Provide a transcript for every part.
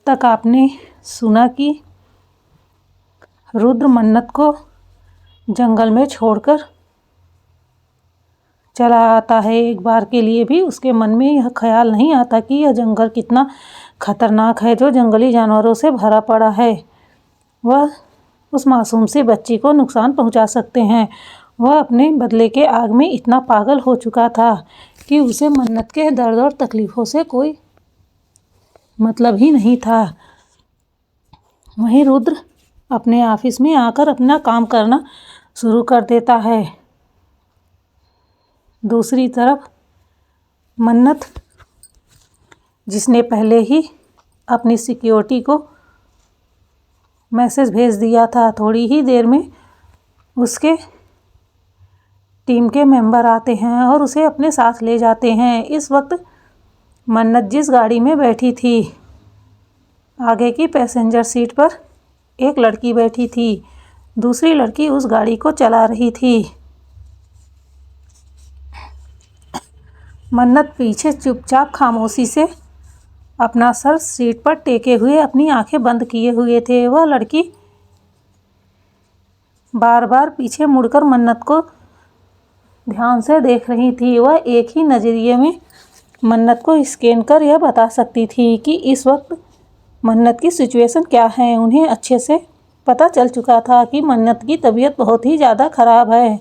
तक आपने सुना कि रुद्र मन्नत को जंगल में छोड़कर चला आता है। एक बार के लिए भी उसके मन में यह ख्याल नहीं आता कि यह जंगल कितना खतरनाक है, जो जंगली जानवरों से भरा पड़ा है। वह उस मासूम सी बच्ची को नुकसान पहुंचा सकते हैं। वह अपने बदले के आग में इतना पागल हो चुका था कि उसे मन्नत के दर्द और तकलीफ़ों से कोई मतलब ही नहीं था। वहीं रुद्र अपने ऑफिस में आकर अपना काम करना शुरू कर देता है। दूसरी तरफ मन्नत, जिसने पहले ही अपनी सिक्योरिटी को मैसेज भेज दिया था, थोड़ी ही देर में उसके टीम के मेंबर आते हैं और उसे अपने साथ ले जाते हैं। इस वक्त मन्नत जिस गाड़ी में बैठी थी, आगे की पैसेंजर सीट पर एक लड़की बैठी थी, दूसरी लड़की उस गाड़ी को चला रही थी। मन्नत पीछे चुपचाप खामोशी से अपना सर सीट पर टेके हुए अपनी आंखें बंद किए हुए थे। वह लड़की बार बार पीछे मुड़कर मन्नत को ध्यान से देख रही थी। वह एक ही नज़रिए में मन्नत को स्कैन कर यह बता सकती थी कि इस वक्त मन्नत की सिचुएशन क्या है। उन्हें अच्छे से पता चल चुका था कि मन्नत की तबीयत बहुत ही ज़्यादा ख़राब है।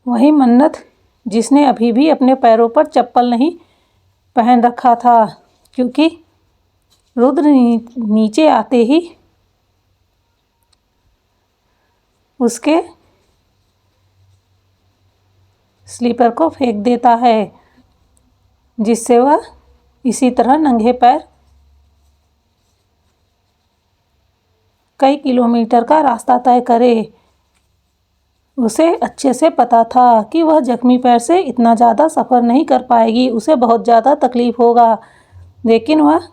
वही मन्नत, जिसने अभी भी अपने पैरों पर चप्पल नहीं पहन रखा था, क्योंकि रुद्र नीचे आते ही उसके स्लीपर को फेंक देता है, जिससे वह इसी तरह नंगे पैर कई किलोमीटर का रास्ता तय करे। उसे अच्छे से पता था कि वह जख्मी पैर से इतना ज़्यादा सफ़र नहीं कर पाएगी, उसे बहुत ज़्यादा तकलीफ़ होगा, लेकिन वह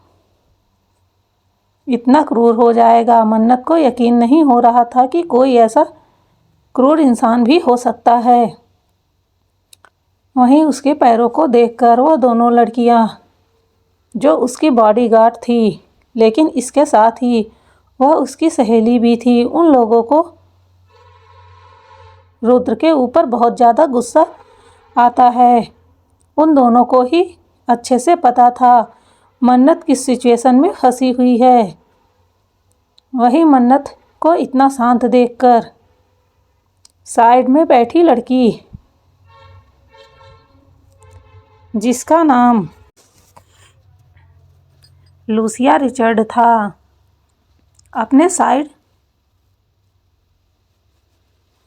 इतना क्रूर हो जाएगा। मन्नत को यकीन नहीं हो रहा था कि कोई ऐसा क्रूर इंसान भी हो सकता है। वहीं उसके पैरों को देखकर वह दोनों लड़कियां, जो उसकी बॉडीगार्ड थी, लेकिन इसके साथ ही वह उसकी सहेली भी थी, उन लोगों को रुद्र के ऊपर बहुत ज़्यादा गुस्सा आता है। उन दोनों को ही अच्छे से पता था मन्नत किस सिचुएशन में फंसी हुई है। वही मन्नत को इतना शांत देखकर साइड में बैठी लड़की, जिसका नाम लूसिया रिचर्ड था, अपने साइड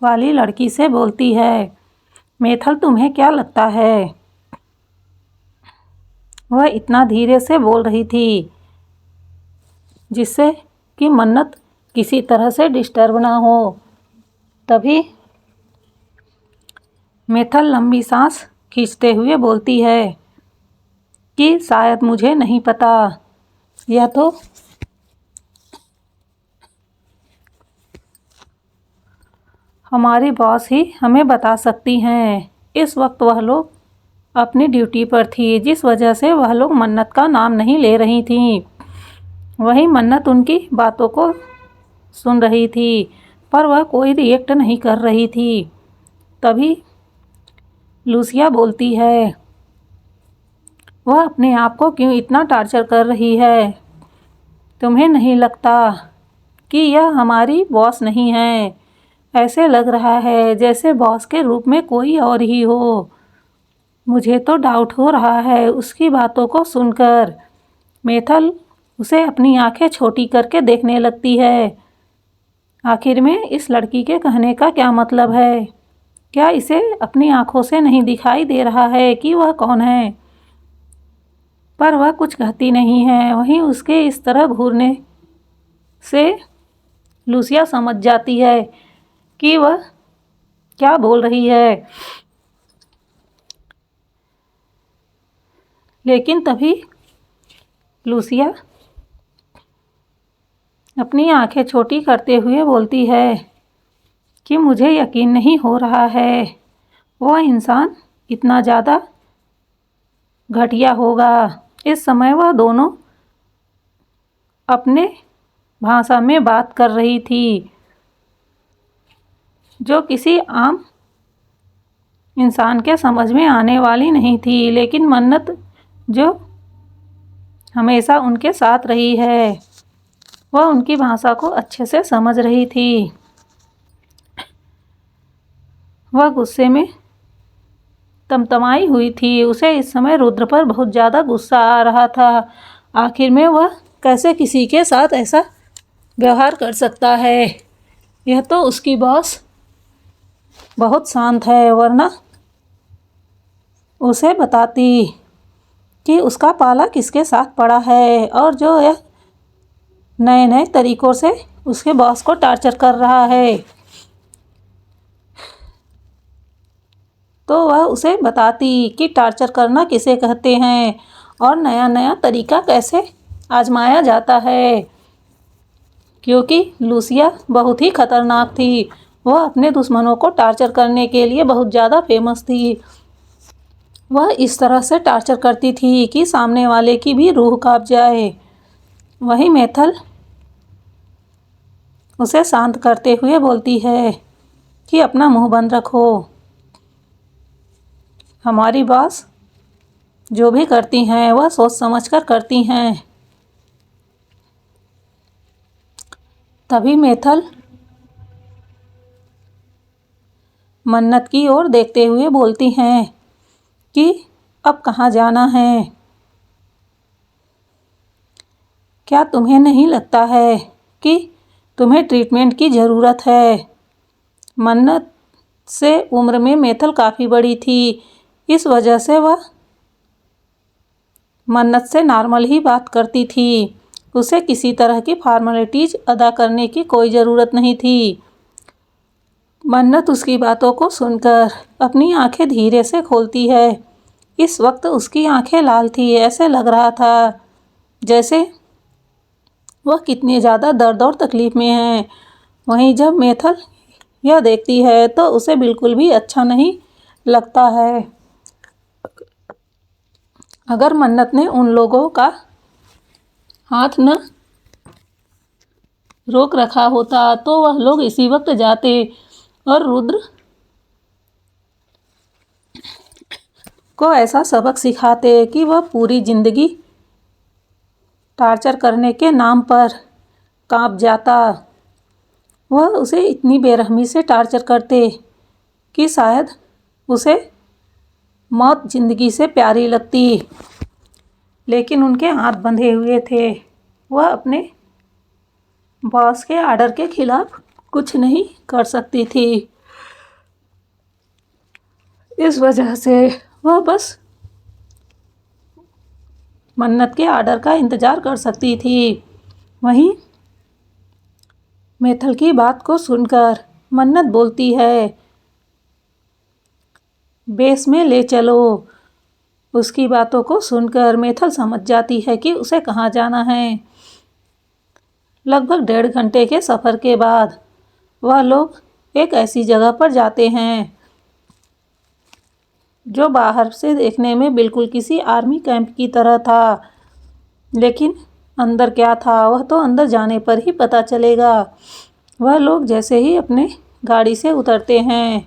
वाली लड़की से बोलती है, मेथल तुम्हें क्या लगता है? वह इतना धीरे से बोल रही थी जिससे कि मन्नत किसी तरह से डिस्टर्ब ना हो। तभी मेथल लंबी सांस खींचते हुए बोलती है कि शायद मुझे नहीं पता, यह तो हमारी बॉस ही हमें बता सकती हैं। इस वक्त वह लोग अपनी ड्यूटी पर थी, जिस वजह से वह लोग मन्नत का नाम नहीं ले रही थीं। वही मन्नत उनकी बातों को सुन रही थी, पर वह कोई रिएक्ट नहीं कर रही थी। तभी लूसिया बोलती है, वह अपने आप को क्यों इतना टॉर्चर कर रही है? तुम्हें नहीं लगता कि यह हमारी बॉस नहीं है? ऐसे लग रहा है जैसे बॉस के रूप में कोई और ही हो। मुझे तो डाउट हो रहा है उसकी बातों को सुनकर। मेथल उसे अपनी आंखें छोटी करके देखने लगती है। आखिर में इस लड़की के कहने का क्या मतलब है? क्या इसे अपनी आंखों से नहीं दिखाई दे रहा है कि वह कौन है? पर वह कुछ कहती नहीं है। वहीं उसके इस तरह घूरने से लूसिया समझ जाती है कि वह क्या बोल रही है। लेकिन तभी लूसिया अपनी आंखें छोटी करते हुए बोलती है कि मुझे यकीन नहीं हो रहा है वह इंसान इतना ज़्यादा घटिया होगा। इस समय वह दोनों अपने भाषा में बात कर रही थी, जो किसी आम इंसान के समझ में आने वाली नहीं थी। लेकिन मन्नत, जो हमेशा उनके साथ रही है, वह उनकी भाषा को अच्छे से समझ रही थी। वह गुस्से में तमतमाई हुई थी। उसे इस समय रुद्र पर बहुत ज़्यादा गुस्सा आ रहा था। आखिर में वह कैसे किसी के साथ ऐसा व्यवहार कर सकता है? यह तो उसकी बॉस बहुत शांत है, वरना उसे बताती कि उसका पाला किसके साथ पड़ा है और जो यह नए नए तरीक़ों से उसके बॉस को टॉर्चर कर रहा है। तो वह उसे बताती कि टॉर्चर करना किसे कहते हैं और नया नया तरीका कैसे आजमाया जाता है। क्योंकि लूसिया बहुत ही खतरनाक थी। वह अपने दुश्मनों को टॉर्चर करने के लिए बहुत ज़्यादा फेमस थी। वह इस तरह से टॉर्चर करती थी कि सामने वाले की भी रूह कांप जाए। वही मेथल उसे शांत करते हुए बोलती है कि अपना मुंह बंद रखो। हमारी बॉस जो भी करती हैं वह सोच समझकर करती हैं। तभी मेथल मन्नत की ओर देखते हुए बोलती हैं कि अब कहाँ जाना है? क्या तुम्हें नहीं लगता है कि तुम्हें ट्रीटमेंट की ज़रूरत है? मन्नत से उम्र में मेथल काफ़ी बड़ी थी। इस वजह से वह मन्नत से नॉर्मल ही बात करती थी। उसे किसी तरह की फॉर्मेलिटीज़ अदा करने की कोई ज़रूरत नहीं थी। मन्नत उसकी बातों को सुनकर अपनी आंखें धीरे से खोलती है। इस वक्त उसकी आंखें लाल थी। ऐसे लग रहा था जैसे वह कितनी ज़्यादा दर्द और तकलीफ़ में है। वहीं जब मेथल यह देखती है तो उसे बिल्कुल भी अच्छा नहीं लगता है। अगर मन्नत ने उन लोगों का हाथ न रोक रखा होता तो वह लोग इसी वक्त जाते और रुद्र को ऐसा सबक सिखाते कि वह पूरी ज़िंदगी टॉर्चर करने के नाम पर कांप जाता। वह उसे इतनी बेरहमी से टॉर्चर करते कि शायद उसे मौत ज़िंदगी से प्यारी लगती। लेकिन उनके हाथ बंधे हुए थे। वह अपने बॉस के आर्डर के खिलाफ कुछ नहीं कर सकती थी। इस वजह से वह बस मन्नत के आर्डर का इंतज़ार कर सकती थी। वहीं मेथल की बात को सुनकर मन्नत बोलती है, बेस में ले चलो। उसकी बातों को सुनकर मेथल समझ जाती है कि उसे कहाँ जाना है। लगभग 1.5 घंटे के सफ़र के बाद वह लोग एक ऐसी जगह पर जाते हैं जो बाहर से देखने में बिल्कुल किसी आर्मी कैंप की तरह था। लेकिन अंदर क्या था वह तो अंदर जाने पर ही पता चलेगा। वह लोग जैसे ही अपने गाड़ी से उतरते हैं,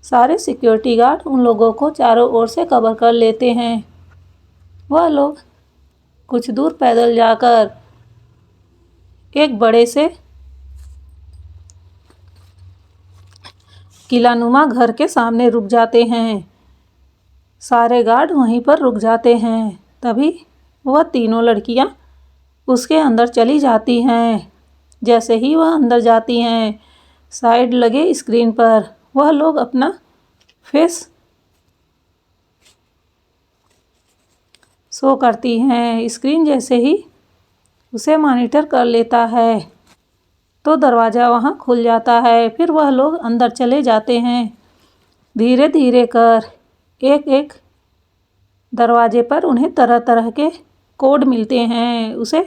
सारे सिक्योरिटी गार्ड उन लोगों को चारों ओर से कवर कर लेते हैं। वह लोग कुछ दूर पैदल जाकर एक बड़े से किलानुमा घर के सामने रुक जाते हैं। सारे गार्ड वहीं पर रुक जाते हैं। तभी वह तीनों लड़कियां उसके अंदर चली जाती हैं। जैसे ही वह अंदर जाती हैं, साइड लगे स्क्रीन पर वह लोग अपना फेस शो करती हैं। स्क्रीन जैसे ही उसे मॉनिटर कर लेता है तो दरवाज़ा वहाँ खुल जाता है। फिर वह लोग अंदर चले जाते हैं। धीरे धीरे कर एक एक दरवाजे पर उन्हें तरह तरह के कोड मिलते हैं। उसे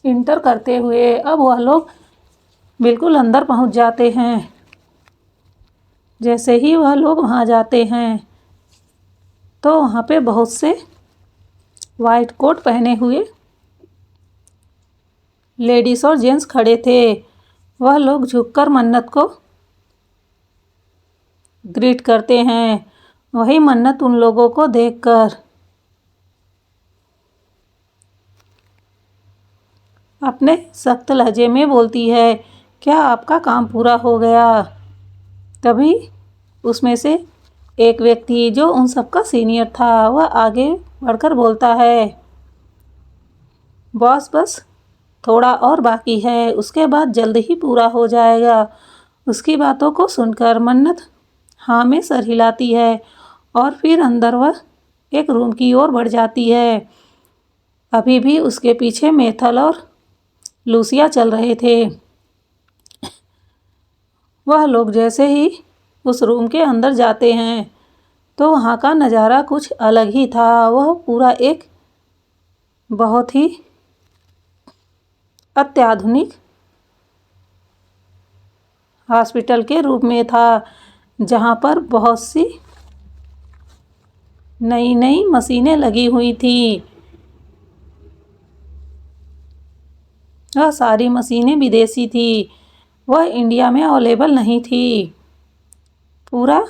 इंटर करते हुए अब वह लोग बिल्कुल अंदर पहुंच जाते हैं। जैसे ही वह लोग वहां जाते हैं तो वहाँ पे बहुत से वाइट कोट पहने हुए लेडीज़ और जेंट्स खड़े थे। वह लोग झुककर मन्नत को ग्रीट करते हैं। वही मन्नत उन लोगों को देखकर अपने सख्त लहजे में बोलती है, क्या आपका काम पूरा हो गया? तभी उसमें से एक व्यक्ति जो उन सबका सीनियर था, वह आगे बढ़कर बोलता है, बॉस बस थोड़ा और बाकी है, उसके बाद जल्द ही पूरा हो जाएगा। उसकी बातों को सुनकर मन्नत हाँ में सर हिलाती है और फिर अंदर वह एक रूम की ओर बढ़ जाती है। अभी भी उसके पीछे मेथल और लूसिया चल रहे थे। वह लोग जैसे ही उस रूम के अंदर जाते हैं तो वहाँ का नज़ारा कुछ अलग ही था। वह पूरा एक बहुत ही अत्याधुनिक हॉस्पिटल के रूप में था, जहाँ पर बहुत सी नई नई मशीनें लगी हुई थी। वह सारी मशीनें विदेशी थी, वह इंडिया में अवेलेबल नहीं थी। पूरा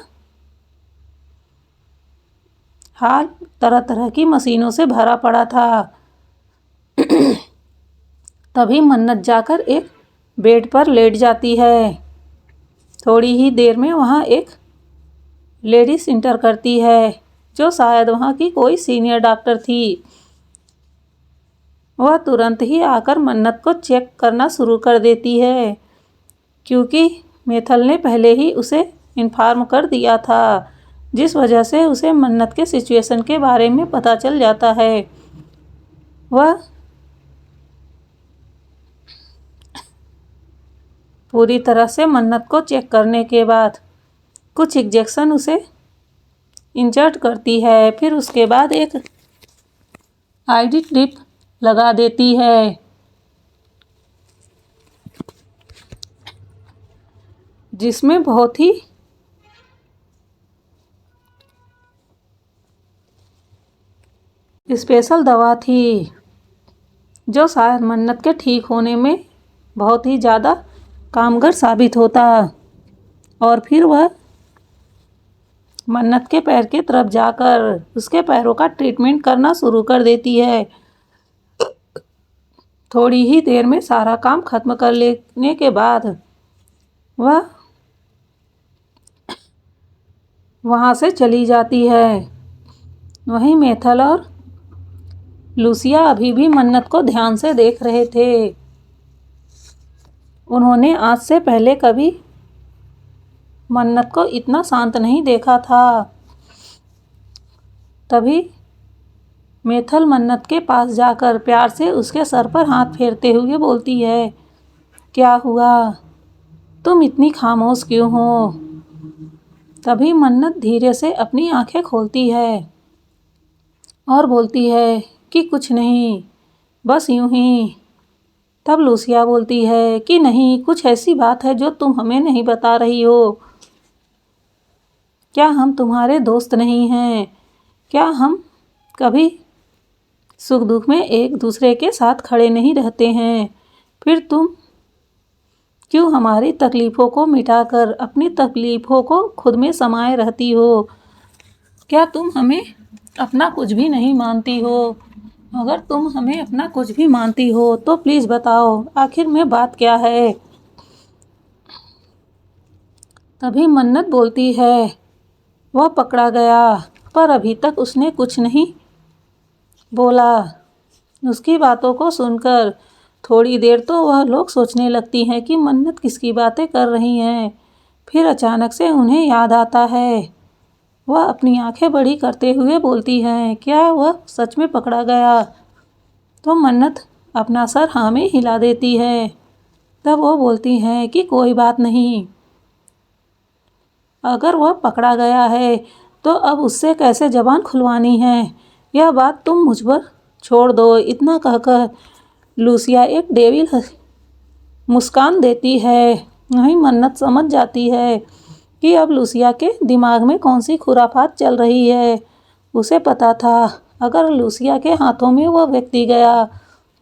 हाल तरह तरह की मशीनों से भरा पड़ा था। तभी मन्नत जाकर एक बेड पर लेट जाती है। थोड़ी ही देर में वहाँ एक लेडीज इंटर करती है, जो शायद वहाँ की कोई सीनियर डॉक्टर थी। वह तुरंत ही आकर मन्नत को चेक करना शुरू कर देती है, क्योंकि मेथल ने पहले ही उसे इन्फॉर्म कर दिया था, जिस वजह से उसे मन्नत के सिचुएशन के बारे में पता चल जाता है। वह पूरी तरह से मन्नत को चेक करने के बाद कुछ इंजेक्शन उसे इंजर्ट करती है, फिर उसके बाद एक आईडी ट्रिप लगा देती है, जिसमें बहुत ही स्पेशल दवा थी, जो शायद मन्नत के ठीक होने में बहुत ही ज़्यादा कामगर साबित होता। और फिर वह मन्नत के पैर के तरफ जाकर उसके पैरों का ट्रीटमेंट करना शुरू कर देती है। थोड़ी ही देर में सारा काम खत्म कर लेने के बाद वह वहाँ से चली जाती है। वहीं मेथल और लूसिया अभी भी मन्नत को ध्यान से देख रहे थे। उन्होंने आज से पहले कभी मन्नत को इतना शांत नहीं देखा था। तभी मेथल मन्नत के पास जाकर प्यार से उसके सर पर हाथ फेरते हुए बोलती है, क्या हुआ? तुम इतनी खामोश क्यों हो? तभी मन्नत धीरे से अपनी आंखें खोलती है और बोलती है कि कुछ नहीं, बस यूं ही। तब लूसिया बोलती है कि नहीं, कुछ ऐसी बात है जो तुम हमें नहीं बता रही हो। क्या हम तुम्हारे दोस्त नहीं हैं? क्या हम कभी सुख दुख में एक दूसरे के साथ खड़े नहीं रहते हैं? फिर तुम क्यों हमारी तकलीफ़ों को मिटाकर अपनी तकलीफ़ों को खुद में समाये रहती हो? क्या तुम हमें अपना कुछ भी नहीं मानती हो? अगर तुम हमें अपना कुछ भी मानती हो तो प्लीज़ बताओ, आखिर में बात क्या है? तभी मन्नत बोलती है, वह पकड़ा गया, पर अभी तक उसने कुछ नहीं बोला। उसकी बातों को सुनकर थोड़ी देर तो वह लोग सोचने लगती हैं कि मन्नत किसकी बातें कर रही हैं। फिर अचानक से उन्हें याद आता है। वह अपनी आंखें बड़ी करते हुए बोलती हैं, क्या वह सच में पकड़ा गया? तो मन्नत अपना सर हाँ में हिला देती है। तब वो बोलती हैं कि कोई बात नहीं, अगर वह पकड़ा गया है तो अब उससे कैसे ज़बान खुलवानी है, यह बात तुम मुझ पर छोड़ दो। इतना कहकर लूसिया एक डेविल मुस्कान देती है। वहीं मन्नत समझ जाती है कि अब लूसिया के दिमाग में कौन सी खुराफात चल रही है। उसे पता था अगर लूसिया के हाथों में वह व्यक्ति गया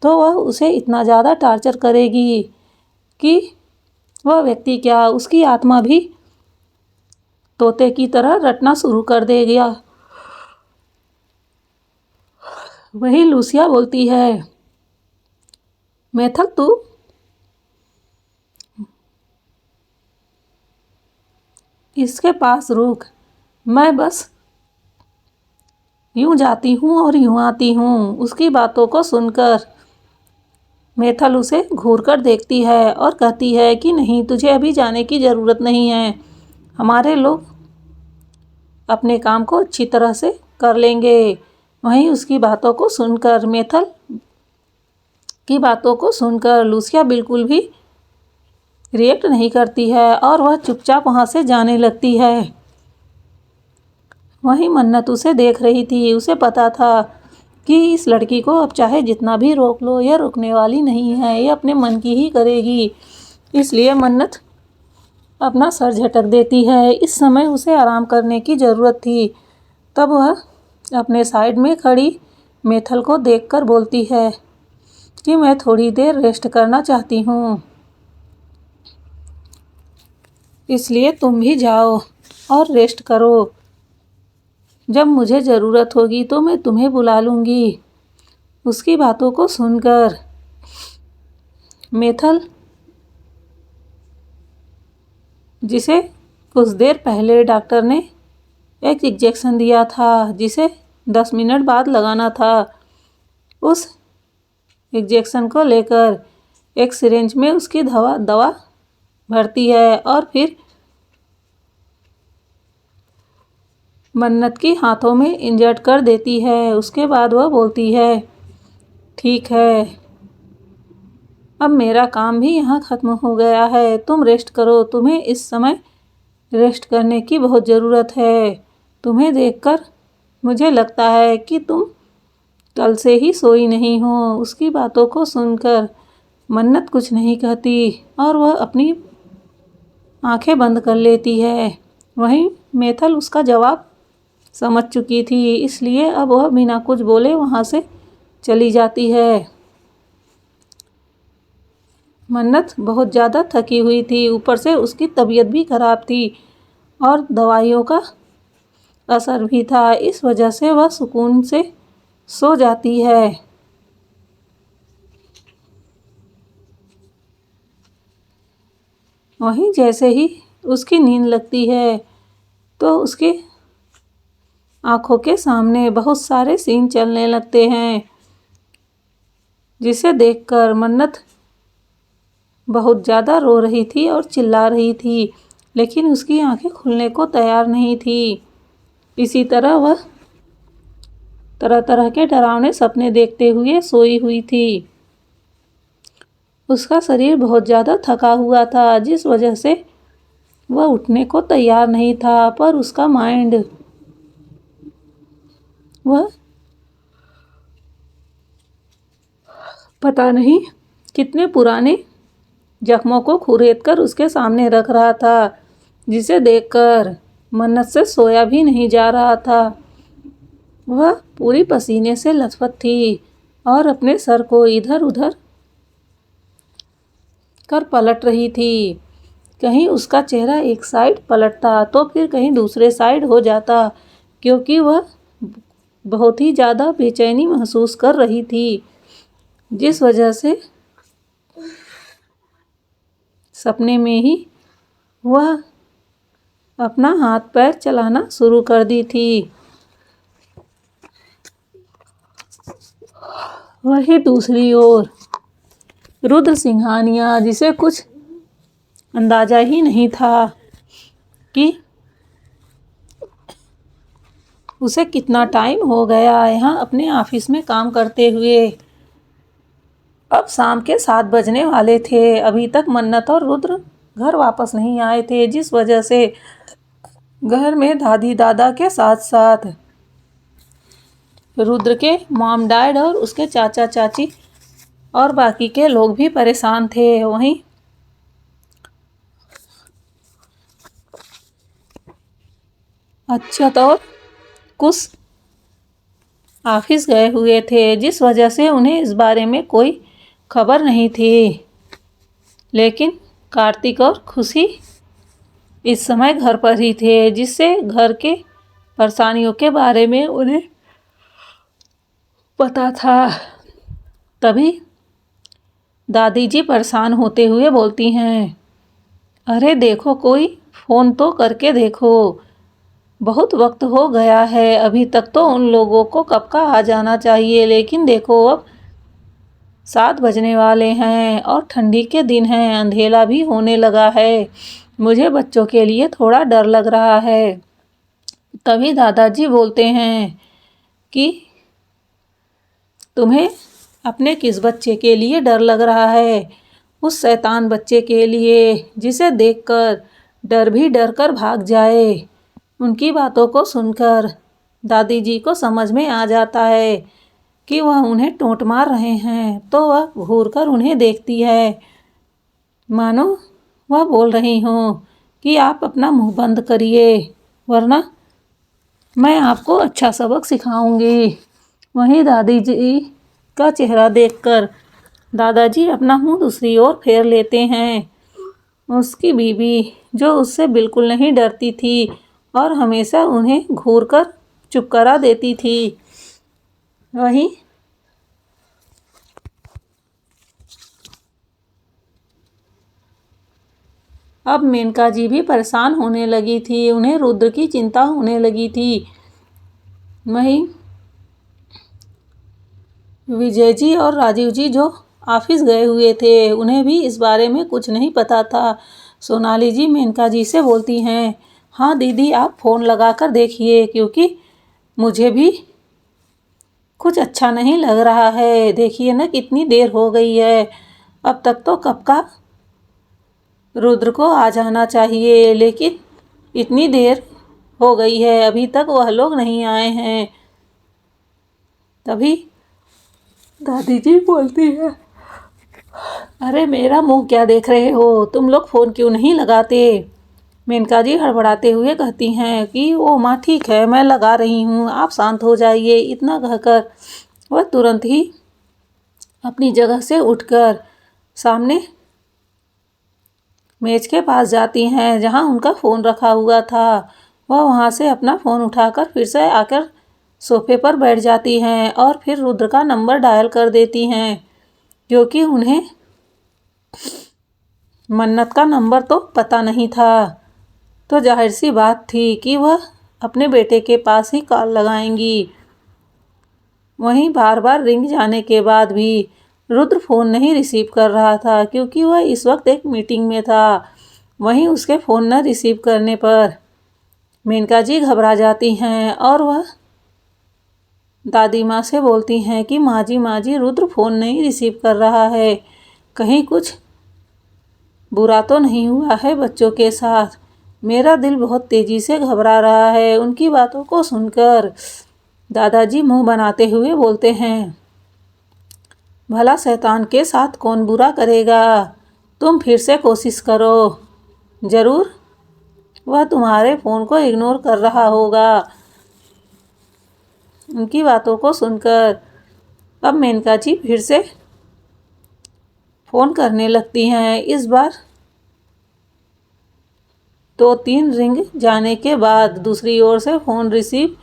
तो वह उसे इतना ज़्यादा टार्चर करेगी कि वह व्यक्ति क्या उसकी आत्मा भी तोते की तरह रटना शुरू कर देगा। वही लूसिया बोलती है, मैथल तू इसके पास रुक, मैं बस यूं जाती हूँ और यूं आती हूँ। उसकी बातों को सुनकर मैथल उसे घूर कर देखती है और कहती है कि नहीं, तुझे अभी जाने की ज़रूरत नहीं है, हमारे लोग अपने काम को अच्छी तरह से कर लेंगे। वहीं उसकी बातों को सुनकर मैथल की बातों को सुनकर लूसिया बिल्कुल भी रिएक्ट नहीं करती है और वह चुपचाप वहाँ से जाने लगती है। वहीं मन्नत उसे देख रही थी। उसे पता था कि इस लड़की को अब चाहे जितना भी रोक लो यह रुकने वाली नहीं है, ये अपने मन की ही करेगी। इसलिए मन्नत अपना सर झटक देती है। इस समय उसे आराम करने की ज़रूरत थी। तब वह अपने साइड में खड़ी मैथल को देखकर बोलती है कि मैं थोड़ी देर रेस्ट करना चाहती हूँ, इसलिए तुम भी जाओ और रेस्ट करो। जब मुझे ज़रूरत होगी तो मैं तुम्हें बुला लूँगी। उसकी बातों को सुनकर मैथल, जिसे कुछ देर पहले डॉक्टर ने एक इंजेक्शन दिया था जिसे 10 मिनट बाद लगाना था, उस इंजेक्शन को लेकर एक सिरिंज में उसकी दवा भरती है और फिर मन्नत की हाथों में इंजेक्ट कर देती है। उसके बाद वह बोलती है, ठीक है, अब मेरा काम भी यहाँ ख़त्म हो गया है, तुम रेस्ट करो। तुम्हें इस समय रेस्ट करने की बहुत ज़रूरत है। तुम्हें देखकर मुझे लगता है कि तुम कल से ही सोई नहीं हो। उसकी बातों को सुनकर मन्नत कुछ नहीं कहती और वह अपनी आंखें बंद कर लेती है। वहीं मैथल उसका जवाब समझ चुकी थी, इसलिए अब वह बिना कुछ बोले वहाँ से चली जाती है। मन्नत बहुत ज़्यादा थकी हुई थी, ऊपर से उसकी तबीयत भी खराब थी और दवाइयों का असर भी था। इस वजह से वह सुकून से सो जाती है। वहीं जैसे ही उसकी नींद लगती है तो उसके आँखों के सामने बहुत सारे सीन चलने लगते हैं, जिसे देखकर मन्नत बहुत ज़्यादा रो रही थी और चिल्ला रही थी, लेकिन उसकी आंखें खुलने को तैयार नहीं थी। इसी तरह वह तरह तरह के डरावने सपने देखते हुए सोई हुई थी। उसका शरीर बहुत ज़्यादा थका हुआ था, जिस वजह से वह उठने को तैयार नहीं था, पर उसका माइंड वह पता नहीं कितने पुराने जख्मों को खुरेद कर उसके सामने रख रहा था, जिसे देखकर मन्नत से सोया भी नहीं जा रहा था। वह पूरी पसीने से लथपथ थी और अपने सर को इधर उधर कर पलट रही थी। कहीं उसका चेहरा एक साइड पलटता तो फिर कहीं दूसरे साइड हो जाता, क्योंकि वह बहुत ही ज़्यादा बेचैनी महसूस कर रही थी, जिस वजह से सपने में ही वह अपना हाथ पैर चलाना शुरू कर दी थी। वही दूसरी ओर रुद्र सिंघानिया, जिसे कुछ अंदाजा ही नहीं था कि उसे कितना टाइम हो गया यहाँ अपने ऑफिस में काम करते हुए। अब शाम के 7 बजने वाले थे। अभी तक मन्नत और रुद्र घर वापस नहीं आए थे, जिस वजह से घर में दादी दादा के साथ साथ रुद्र के मॉम डैड और उसके चाचा चाची और बाकी के लोग भी परेशान थे। वहीं अक्षत और कुश ऑफिस गए हुए थे, जिस वजह से उन्हें इस बारे में कोई खबर नहीं थी। लेकिन कार्तिक और खुशी इस समय घर पर ही थे, जिससे घर के परेशानियों के बारे में उन्हें पता था। तभी दादी जी परेशान होते हुए बोलती हैं, अरे देखो, कोई फ़ोन तो करके देखो, बहुत वक्त हो गया है। अभी तक तो उन लोगों को कब का आ जाना चाहिए, लेकिन देखो अब 7 बजने वाले हैं और ठंडी के दिन हैं, अंधेरा भी होने लगा है। मुझे बच्चों के लिए थोड़ा डर लग रहा है। तभी दादाजी बोलते हैं कि तुम्हें अपने किस बच्चे के लिए डर लग रहा है? उस शैतान बच्चे के लिए, जिसे देखकर डर भी डर कर भाग जाए। उनकी बातों को सुनकर दादी जी को समझ में आ जाता है कि वह उन्हें टोंट मार रहे हैं, तो वह घूर कर उन्हें देखती है, मानो वह बोल रही हो कि आप अपना मुंह बंद करिए, वरना मैं आपको अच्छा सबक सिखाऊंगी। वहीं दादी जी का चेहरा देखकर दादाजी अपना मुंह दूसरी ओर फेर लेते हैं। उसकी बीवी, जो उससे बिल्कुल नहीं डरती थी और हमेशा उन्हें घूर कर चुप करा देती थी, वहीं अब मेनका जी भी परेशान होने लगी थी। उन्हें रुद्र की चिंता होने लगी थी। वहीं विजय जी और राजीव जी जो ऑफिस गए हुए थे, उन्हें भी इस बारे में कुछ नहीं पता था। सोनाली जी मेनका जी से बोलती हैं, हाँ दीदी, आप फ़ोन लगा कर देखिए, क्योंकि मुझे भी कुछ अच्छा नहीं लग रहा है। देखिए ना, कितनी देर हो गई है। अब तक तो कब का रुद्र को आ जाना चाहिए, लेकिन इतनी देर हो गई है, अभी तक वह लोग नहीं आए हैं। तभी दादी जी बोलती है, अरे मेरा मुंह क्या देख रहे हो? तुम लोग फ़ोन क्यों नहीं लगाते? मेनका जी हड़बड़ाते हुए कहती हैं कि ओ माँ, ठीक है, मैं लगा रही हूँ, आप शांत हो जाइए। इतना कहकर वह तुरंत ही अपनी जगह से उठकर सामने मेज के पास जाती हैं, जहाँ उनका फ़ोन रखा हुआ था। वह वहाँ से अपना फ़ोन उठाकर फिर से आकर सोफे पर बैठ जाती हैं और फिर रुद्र का नंबर डायल कर देती हैं, क्योंकि उन्हें मन्नत का नंबर तो पता नहीं था। तो जाहिर सी बात थी कि वह अपने बेटे के पास ही कॉल लगाएंगी। वहीं बार बार रिंग जाने के बाद भी रुद्र फ़ोन नहीं रिसीव कर रहा था, क्योंकि वह इस वक्त एक मीटिंग में था। वहीं उसके फ़ोन न रिसीव करने पर मेनका जी घबरा जाती हैं और वह दादी माँ से बोलती हैं कि माँ जी, रुद्र फ़ोन नहीं रिसीव कर रहा है। कहीं कुछ बुरा तो नहीं हुआ है बच्चों के साथ? मेरा दिल बहुत तेज़ी से घबरा रहा है। उनकी बातों को सुनकर दादाजी मुंह बनाते हुए बोलते हैं, भला शैतान के साथ कौन बुरा करेगा? तुम फिर से कोशिश करो, ज़रूर वह तुम्हारे फ़ोन को इग्नोर कर रहा होगा। उनकी बातों को सुनकर अब मेनका जी फिर से फ़ोन करने लगती हैं। इस बार 2-3 रिंग जाने के बाद दूसरी ओर से फ़ोन रिसीव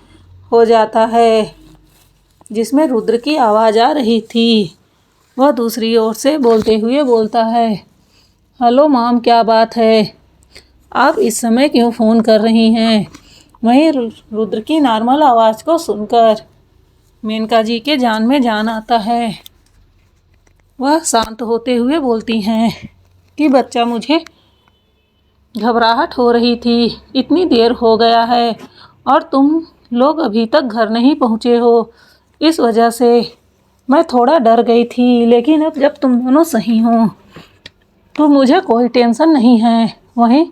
हो जाता है, जिसमें रुद्र की आवाज़ आ रही थी। वह दूसरी ओर से बोलते हुए बोलता है, हेलो माम, क्या बात है? आप इस समय क्यों फ़ोन कर रही हैं? वहीं रुद्र की नॉर्मल आवाज़ को सुनकर मेनका जी के जान में जान आता है। वह शांत होते हुए बोलती हैं कि बच्चा, मुझे घबराहट हो रही थी, इतनी देर हो गया है और तुम लोग अभी तक घर नहीं पहुँचे हो, इस वजह से मैं थोड़ा डर गई थी। लेकिन अब जब तुम दोनों सही हो तो मुझे कोई टेंशन नहीं है। वहीं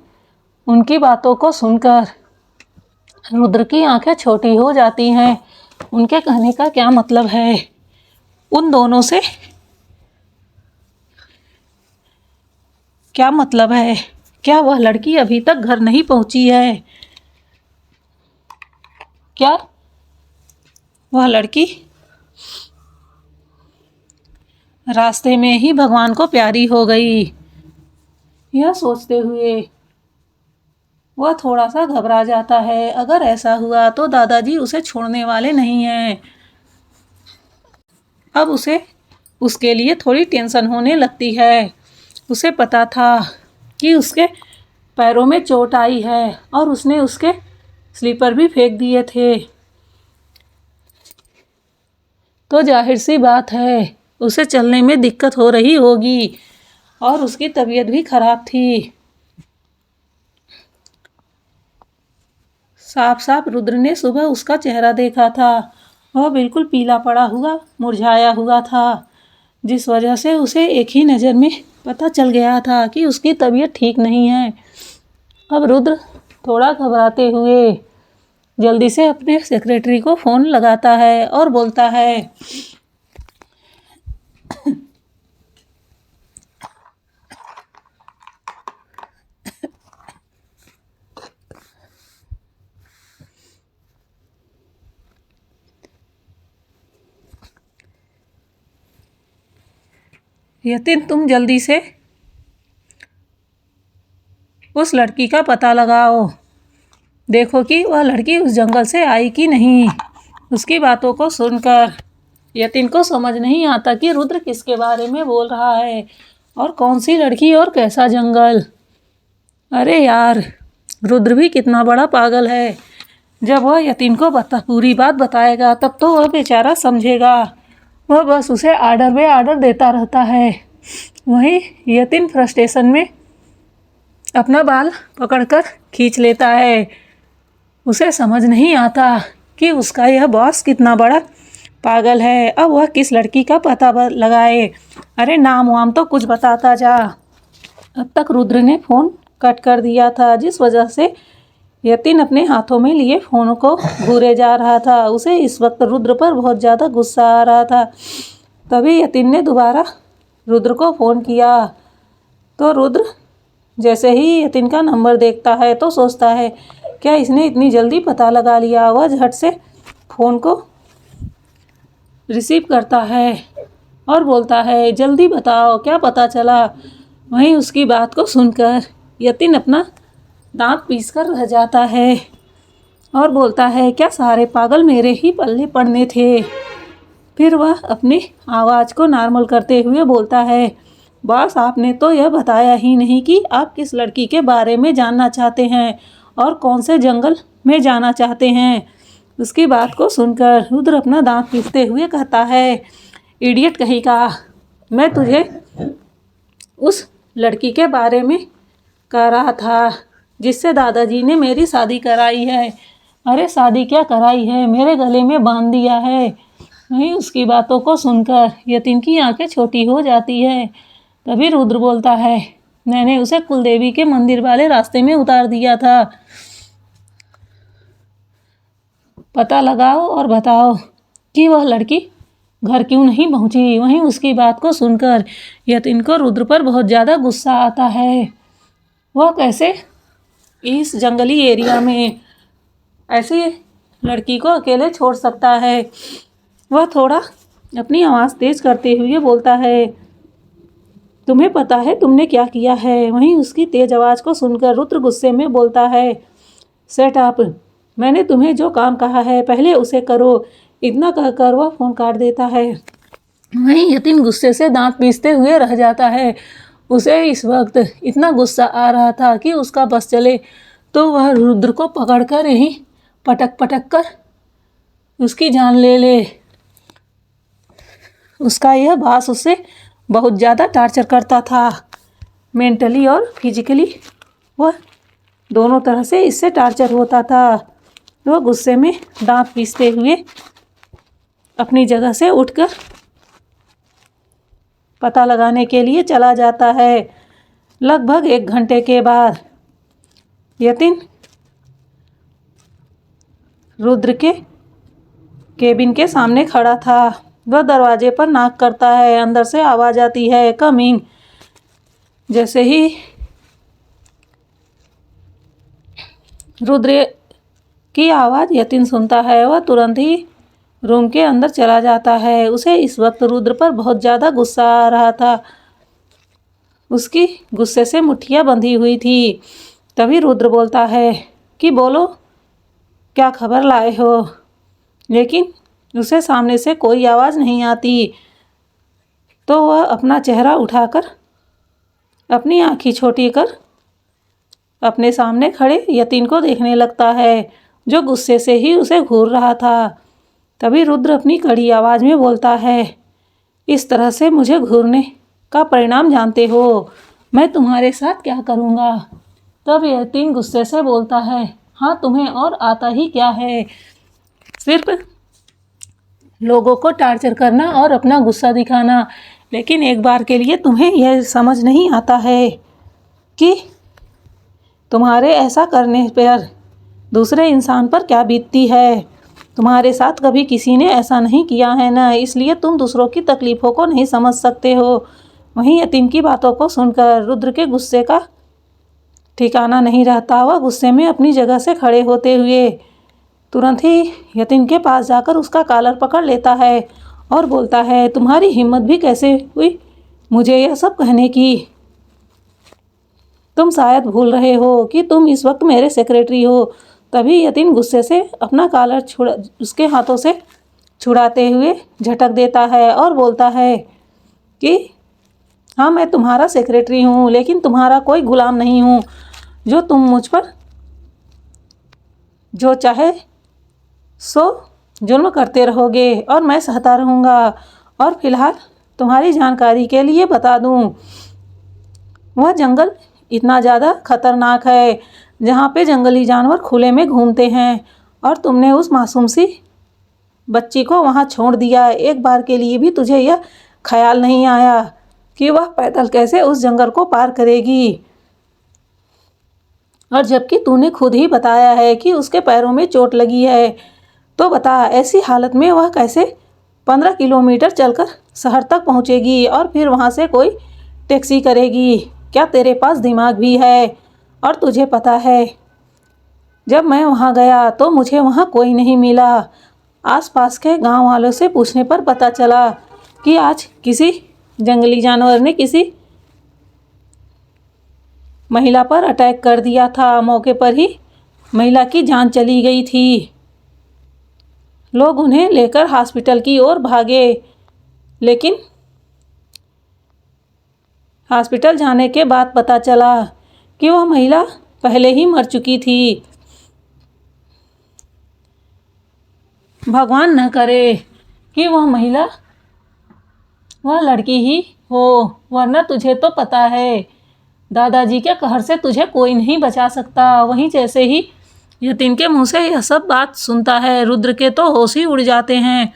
उनकी बातों को सुनकर रुद्र की आंखें छोटी हो जाती हैं। उनके कहने का क्या मतलब है? उन दोनों से क्या मतलब है? क्या वह लड़की अभी तक घर नहीं पहुंची है? क्या वह लड़की रास्ते में ही भगवान को प्यारी हो गई। यह सोचते हुए वह थोड़ा सा घबरा जाता है, अगर ऐसा हुआ तो दादाजी उसे छोड़ने वाले नहीं हैं। अब उसे उसके लिए थोड़ी टेंशन होने लगती है। उसे पता था कि उसके पैरों में चोट आई है और उसने उसके स्लीपर भी फेंक दिए थे, तो जाहिर सी बात है उसे चलने में दिक्कत हो रही होगी और उसकी तबीयत भी खराब थी। साफ साफ रुद्र ने सुबह उसका चेहरा देखा था। वह बिल्कुल पीला पड़ा हुआ, मुरझाया हुआ था, जिस वजह से उसे एक ही नज़र में पता चल गया था कि उसकी तबीयत ठीक नहीं है। अब रुद्र थोड़ा घबराते हुए जल्दी से अपने सेक्रेटरी को फ़ोन लगाता है और बोलता है, यतिन तुम जल्दी से उस लड़की का पता लगाओ, देखो कि वह लड़की उस जंगल से आई कि नहीं। उसकी बातों को सुनकर यतिन को समझ नहीं आता कि रुद्र किसके बारे में बोल रहा है और कौन सी लड़की और कैसा जंगल। अरे यार, रुद्र भी कितना बड़ा पागल है। जब वह यतिन को पूरी बात बताएगा तब तो वह बेचारा समझेगा। वह बस उसे आर्डर पे आर्डर देता रहता है। वहीं यतिन फ्रस्ट्रेशन में अपना बाल पकड़कर खींच लेता है। उसे समझ नहीं आता कि उसका यह बॉस कितना बड़ा पागल है। अब वह किस लड़की का पता लगाए। अरे नाम वाम तो कुछ बताता जा। अब तक रुद्र ने फ़ोन कट कर दिया था, जिस वजह से यतिन अपने हाथों में लिए फ़ोन को घूरे जा रहा था। उसे इस वक्त रुद्र पर बहुत ज़्यादा गुस्सा आ रहा था। तभी यतिन ने दोबारा रुद्र को फ़ोन किया, तो रुद्र जैसे ही यतिन का नंबर देखता है तो सोचता है, क्या इसने इतनी जल्दी पता लगा लिया। वह झट से फ़ोन को रिसीव करता है और बोलता है, जल्दी बताओ क्या पता चला। वहीं उसकी बात को सुनकर यतिन अपना दांत पीसकर रह जाता है और बोलता है, क्या सारे पागल मेरे ही पल्ले पड़ने थे। फिर वह अपनी आवाज़ को नॉर्मल करते हुए बोलता है, बॉस आपने तो यह बताया ही नहीं कि आप किस लड़की के बारे में जानना चाहते हैं और कौन से जंगल में जाना चाहते हैं। उसकी बात को सुनकर रुद्र अपना दांत पीसते हुए कहता है, इडियट कहीं का, मैं तुझे उस लड़की के बारे में कह रहा था जिससे दादाजी ने मेरी शादी कराई है। अरे शादी क्या कराई है, मेरे गले में बांध दिया है। वहीं उसकी बातों को सुनकर यतिन की आंखें छोटी हो जाती है। तभी रुद्र बोलता है, मैंने उसे कुलदेवी के मंदिर वाले रास्ते में उतार दिया था। पता लगाओ और बताओ कि वह लड़की घर क्यों नहीं पहुंची। वहीं उसकी बात को सुनकर यतिन को रुद्र पर बहुत ज़्यादा गुस्सा आता है। वह कैसे इस जंगली एरिया में ऐसी लड़की को अकेले छोड़ सकता है। वह थोड़ा अपनी आवाज़ तेज करते हुए बोलता है, तुम्हें पता है तुमने क्या किया है। वहीं उसकी तेज आवाज़ को सुनकर रुद्र गुस्से में बोलता है, सेट अप, मैंने तुम्हें जो काम कहा है पहले उसे करो। इतना कहकर वह फ़ोन काट देता है। वहीं यतिन गुस्से से दांत पीसते हुए रह जाता है। उसे इस वक्त इतना गुस्सा आ रहा था कि उसका बस चले तो वह रुद्र को पकड़कर यहीं पटक पटक कर उसकी जान ले ले। उसका यह बॉस उससे बहुत ज़्यादा टार्चर करता था, मेंटली और फिजिकली। वह दोनों तरह से इससे टार्चर होता था। वह गुस्से में दांत पीसते हुए अपनी जगह से उठकर पता लगाने के लिए चला जाता है। लगभग 1 घंटे के बाद यतिन रुद्र के केबिन के सामने खड़ा था। वह दरवाजे पर नॉक करता है। अंदर से आवाज़ आती है, कमिंग। जैसे ही रुद्र की आवाज़ यतिन सुनता है, वह तुरंत ही रूम के अंदर चला जाता है। उसे इस वक्त रुद्र पर बहुत ज़्यादा गुस्सा आ रहा था। उसकी गुस्से से मुट्ठियाँ बंधी हुई थी। तभी रुद्र बोलता है कि बोलो क्या खबर लाए हो, लेकिन उसे सामने से कोई आवाज़ नहीं आती। तो वह अपना चेहरा उठाकर अपनी आँखें छोटी कर अपने सामने खड़े यतीन को देखने लगता है, जो गुस्से से ही उसे घूर रहा था। तभी रुद्र अपनी कड़ी आवाज़ में बोलता है, इस तरह से मुझे घूरने का परिणाम जानते हो, मैं तुम्हारे साथ क्या करूँगा। तब यतीन गुस्से से बोलता है, हाँ तुम्हें और आता ही क्या है, सिर्फ लोगों को टार्चर करना और अपना गुस्सा दिखाना। लेकिन एक बार के लिए तुम्हें यह समझ नहीं आता है कि तुम्हारे ऐसा करने पर दूसरे इंसान पर क्या बीतती है। तुम्हारे साथ कभी किसी ने ऐसा नहीं किया है ना, इसलिए तुम दूसरों की तकलीफ़ों को नहीं समझ सकते हो। वहीं यतीम की बातों को सुनकर रुद्र के गुस्से का ठिकाना नहीं रहता। वह गुस्से में अपनी जगह से खड़े होते हुए तुरंत ही यतीम के पास जाकर उसका कॉलर पकड़ लेता है और बोलता है, तुम्हारी हिम्मत भी कैसे हुई मुझे यह सब कहने की। तुम शायद भूल रहे हो कि तुम इस वक्त मेरे सेक्रेटरी हो। तभी यतीन गुस्से से अपना कॉलर उसके हाथों से छुड़ाते हुए झटक देता है और बोलता है कि हाँ मैं तुम्हारा सेक्रेटरी हूँ, लेकिन तुम्हारा कोई गुलाम नहीं हूँ जो तुम मुझ पर जो चाहे सो जुल्म करते रहोगे और मैं सहता रहूँगा। और फिलहाल तुम्हारी जानकारी के लिए बता दूँ, वह जंगल इतना ज़्यादा खतरनाक है जहाँ पे जंगली जानवर खुले में घूमते हैं, और तुमने उस मासूम सी बच्ची को वहाँ छोड़ दिया। एक बार के लिए भी तुझे यह ख्याल नहीं आया कि वह पैदल कैसे उस जंगल को पार करेगी, और जबकि तूने खुद ही बताया है कि उसके पैरों में चोट लगी है। तो बता ऐसी हालत में वह कैसे 15 किलोमीटर चलकर शहर तक पहुँचेगी और फिर वहाँ से कोई टैक्सी करेगी। क्या तेरे पास दिमाग भी है। और तुझे पता है जब मैं वहाँ गया तो मुझे वहाँ कोई नहीं मिला। आसपास के गांव वालों से पूछने पर पता चला कि आज किसी जंगली जानवर ने किसी महिला पर अटैक कर दिया था। मौके पर ही महिला की जान चली गई थी। लोग उन्हें लेकर हॉस्पिटल की ओर भागे, लेकिन हॉस्पिटल जाने के बाद पता चला कि वह महिला पहले ही मर चुकी थी। भगवान न करे कि वह महिला वह लड़की ही हो, वरना तुझे तो पता है दादाजी के कहर से तुझे कोई नहीं बचा सकता। वहीं जैसे ही यतीन के मुंह से यह सब बात सुनता है, रुद्र के तो होश ही उड़ जाते हैं।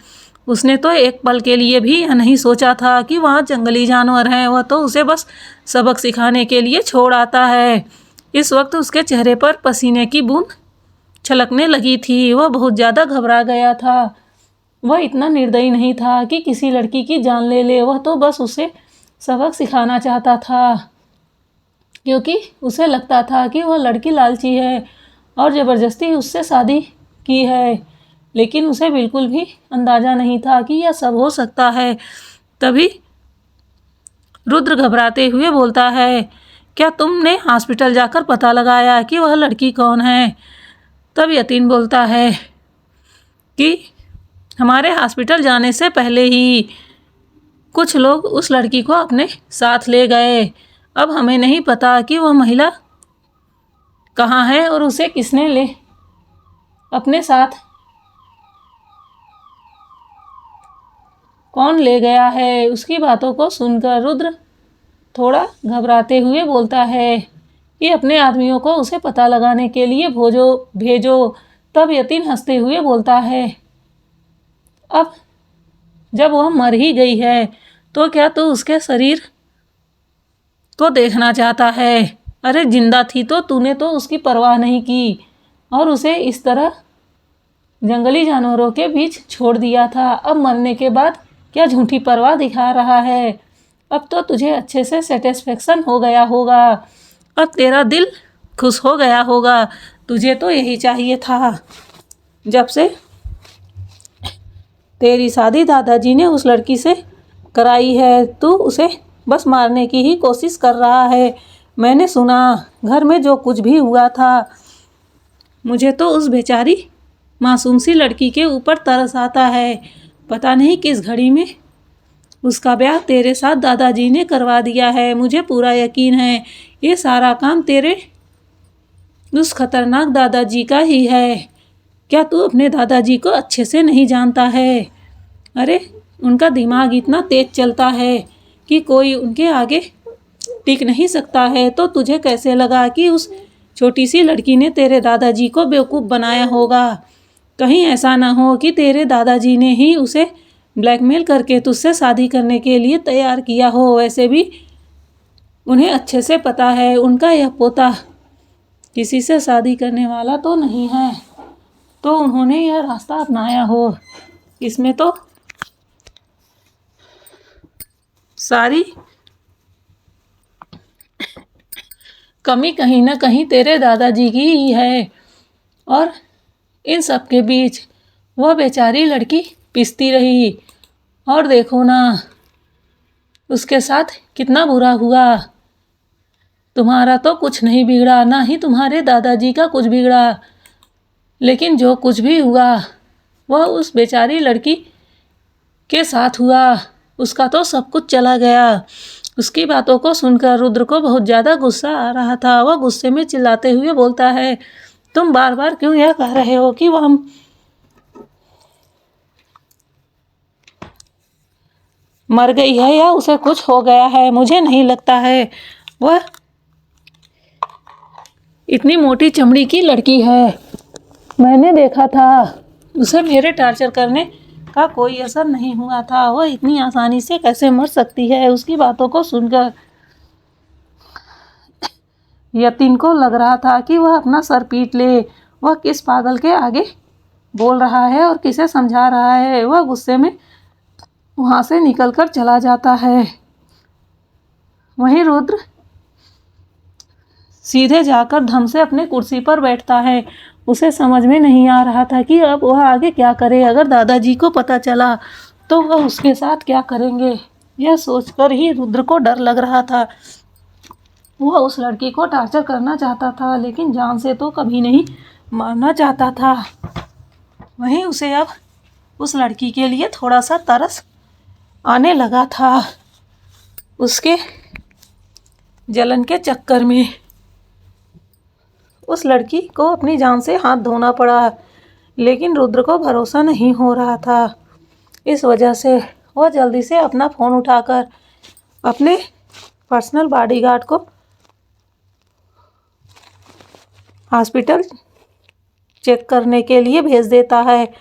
उसने तो एक पल के लिए भी यह नहीं सोचा था कि वहाँ जंगली जानवर हैं। वह तो उसे बस सबक सिखाने के लिए छोड़ आता है। इस वक्त उसके चेहरे पर पसीने की बूंद छलकने लगी थी। वह बहुत ज़्यादा घबरा गया था। वह इतना निर्दयी नहीं था कि किसी लड़की की जान ले ले। वह तो बस उसे सबक सिखाना चाहता था, क्योंकि उसे लगता था कि वह लड़की लालची है और ज़बरदस्ती उससे शादी की है। लेकिन उसे बिल्कुल भी अंदाज़ा नहीं था कि यह सब हो सकता है। तभी रुद्र घबराते हुए बोलता है, क्या तुमने हॉस्पिटल जाकर पता लगाया कि वह लड़की कौन है। तब यतीन बोलता है कि हमारे हॉस्पिटल जाने से पहले ही कुछ लोग उस लड़की को अपने साथ ले गए। अब हमें नहीं पता कि वह महिला कहाँ है और उसे किसने ले अपने साथ कौन ले गया है। उसकी बातों को सुनकर रुद्र थोड़ा घबराते हुए बोलता है कि अपने आदमियों को उसे पता लगाने के लिए भेजो। तब यतीन हंसते हुए बोलता है, अब जब वह मर ही गई है तो क्या तू उसके शरीर को देखना चाहता है। अरे जिंदा थी तो तूने तो उसकी परवाह नहीं की और उसे इस तरह जंगली जानवरों के बीच छोड़ दिया था। अब मरने के बाद क्या झूठी परवाह दिखा रहा है। अब तो तुझे अच्छे से सेटिस्फेक्शन हो गया होगा। अब तेरा दिल खुश हो गया होगा। तुझे तो यही चाहिए था। जब से तेरी शादी दादाजी ने उस लड़की से कराई है, तू उसे बस मारने की ही कोशिश कर रहा है। मैंने सुना घर में जो कुछ भी हुआ था, मुझे तो उस बेचारी मासूम सी लड़की के ऊपर तरस आता है। पता नहीं किस घड़ी में उसका ब्याह तेरे साथ दादाजी ने करवा दिया है। मुझे पूरा यकीन है ये सारा काम तेरे उस खतरनाक दादाजी का ही है। क्या तू अपने दादाजी को अच्छे से नहीं जानता है? अरे उनका दिमाग इतना तेज चलता है कि कोई उनके आगे टिक नहीं सकता है। तो तुझे कैसे लगा कि उस छोटी सी लड़की ने तेरे दादाजी को बेवकूफ़ बनाया होगा? कहीं ऐसा ना हो कि तेरे दादाजी ने ही उसे ब्लैकमेल करके तुझसे शादी करने के लिए तैयार किया हो। वैसे भी उन्हें अच्छे से पता है उनका यह पोता किसी से शादी करने वाला तो नहीं है, तो उन्होंने यह रास्ता अपनाया हो। इसमें तो सारी कमी कहीं ना कहीं तेरे दादाजी की ही है। और इन सब के बीच वह बेचारी लड़की पिसती रही। और देखो ना उसके साथ कितना बुरा हुआ। तुम्हारा तो कुछ नहीं बिगड़ा, ना ही तुम्हारे दादाजी का कुछ बिगड़ा, लेकिन जो कुछ भी हुआ वह उस बेचारी लड़की के साथ हुआ। उसका तो सब कुछ चला गया। उसकी बातों को सुनकर रुद्र को बहुत ज़्यादा गुस्सा आ रहा था। वह गुस्से में चिल्लाते हुए बोलता है, तुम बार बार क्यों यह कह रहे हो कि वह मर गई है या उसे कुछ हो गया है? मुझे नहीं लगता है। वह इतनी मोटी चमड़ी की लड़की है, मैंने देखा था। उसे मेरे टॉर्चर करने का कोई असर नहीं हुआ था। वह इतनी आसानी से कैसे मर सकती है? उसकी बातों को सुनकर यतीन को लग रहा था कि वह अपना सर पीट ले। वह किस पागल के आगे बोल रहा है और किसे समझा रहा है? वह गुस्से में वहाँ से निकलकर चला जाता है। वहीं रुद्र सीधे जाकर धम से अपने कुर्सी पर बैठता है। उसे समझ में नहीं आ रहा था कि अब वह आगे क्या करे। अगर दादाजी को पता चला तो वह उसके साथ क्या करेंगे? यह सोचकर ही रुद्र को डर लग रहा था। वह उस लड़की को टॉर्चर करना चाहता था, लेकिन जान से तो कभी नहीं मारना चाहता था। वहीं उसे अब उस लड़की के लिए थोड़ा सा तरस आने लगा था। उसके जलन के चक्कर में उस लड़की को अपनी जान से हाथ धोना पड़ा, लेकिन रुद्र को भरोसा नहीं हो रहा था। इस वजह से वह जल्दी से अपना फ़ोन उठाकर अपने पर्सनल बॉडीगार्ड को हॉस्पिटल चेक करने के लिए भेज देता है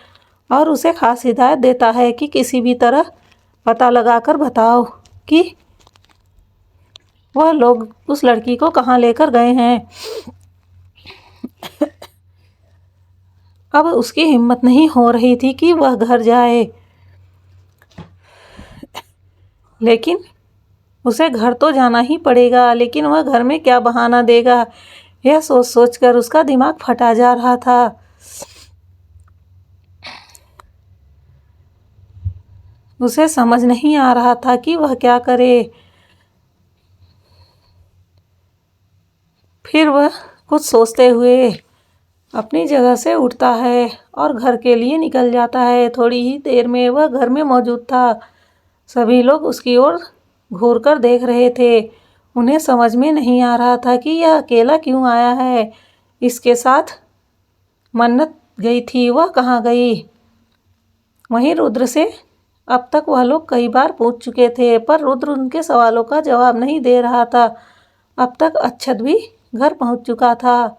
और उसे खास हिदायत देता है कि किसी भी तरह पता लगाकर बताओ कि वह लोग उस लड़की को कहाँ लेकर गए हैं। अब उसकी हिम्मत नहीं हो रही थी कि वह घर जाए, लेकिन उसे घर तो जाना ही पड़ेगा। लेकिन वह घर में क्या बहाना देगा, यह सोच सोचकर उसका दिमाग फटा जा रहा था। उसे समझ नहीं आ रहा था कि वह क्या करे। फिर वह कुछ सोचते हुए अपनी जगह से उठता है और घर के लिए निकल जाता है। थोड़ी ही देर में वह घर में मौजूद था। सभी लोग उसकी ओर घूरकर देख रहे थे। उन्हें समझ में नहीं आ रहा था कि यह अकेला क्यों आया है। इसके साथ मन्नत गई थी, वह कहाँ गई? वहीं रुद्र से अब तक वह लोग कई बार पूछ चुके थे, पर रुद्र उनके सवालों का जवाब नहीं दे रहा था। अब तक अक्षत भी घर पहुंच चुका था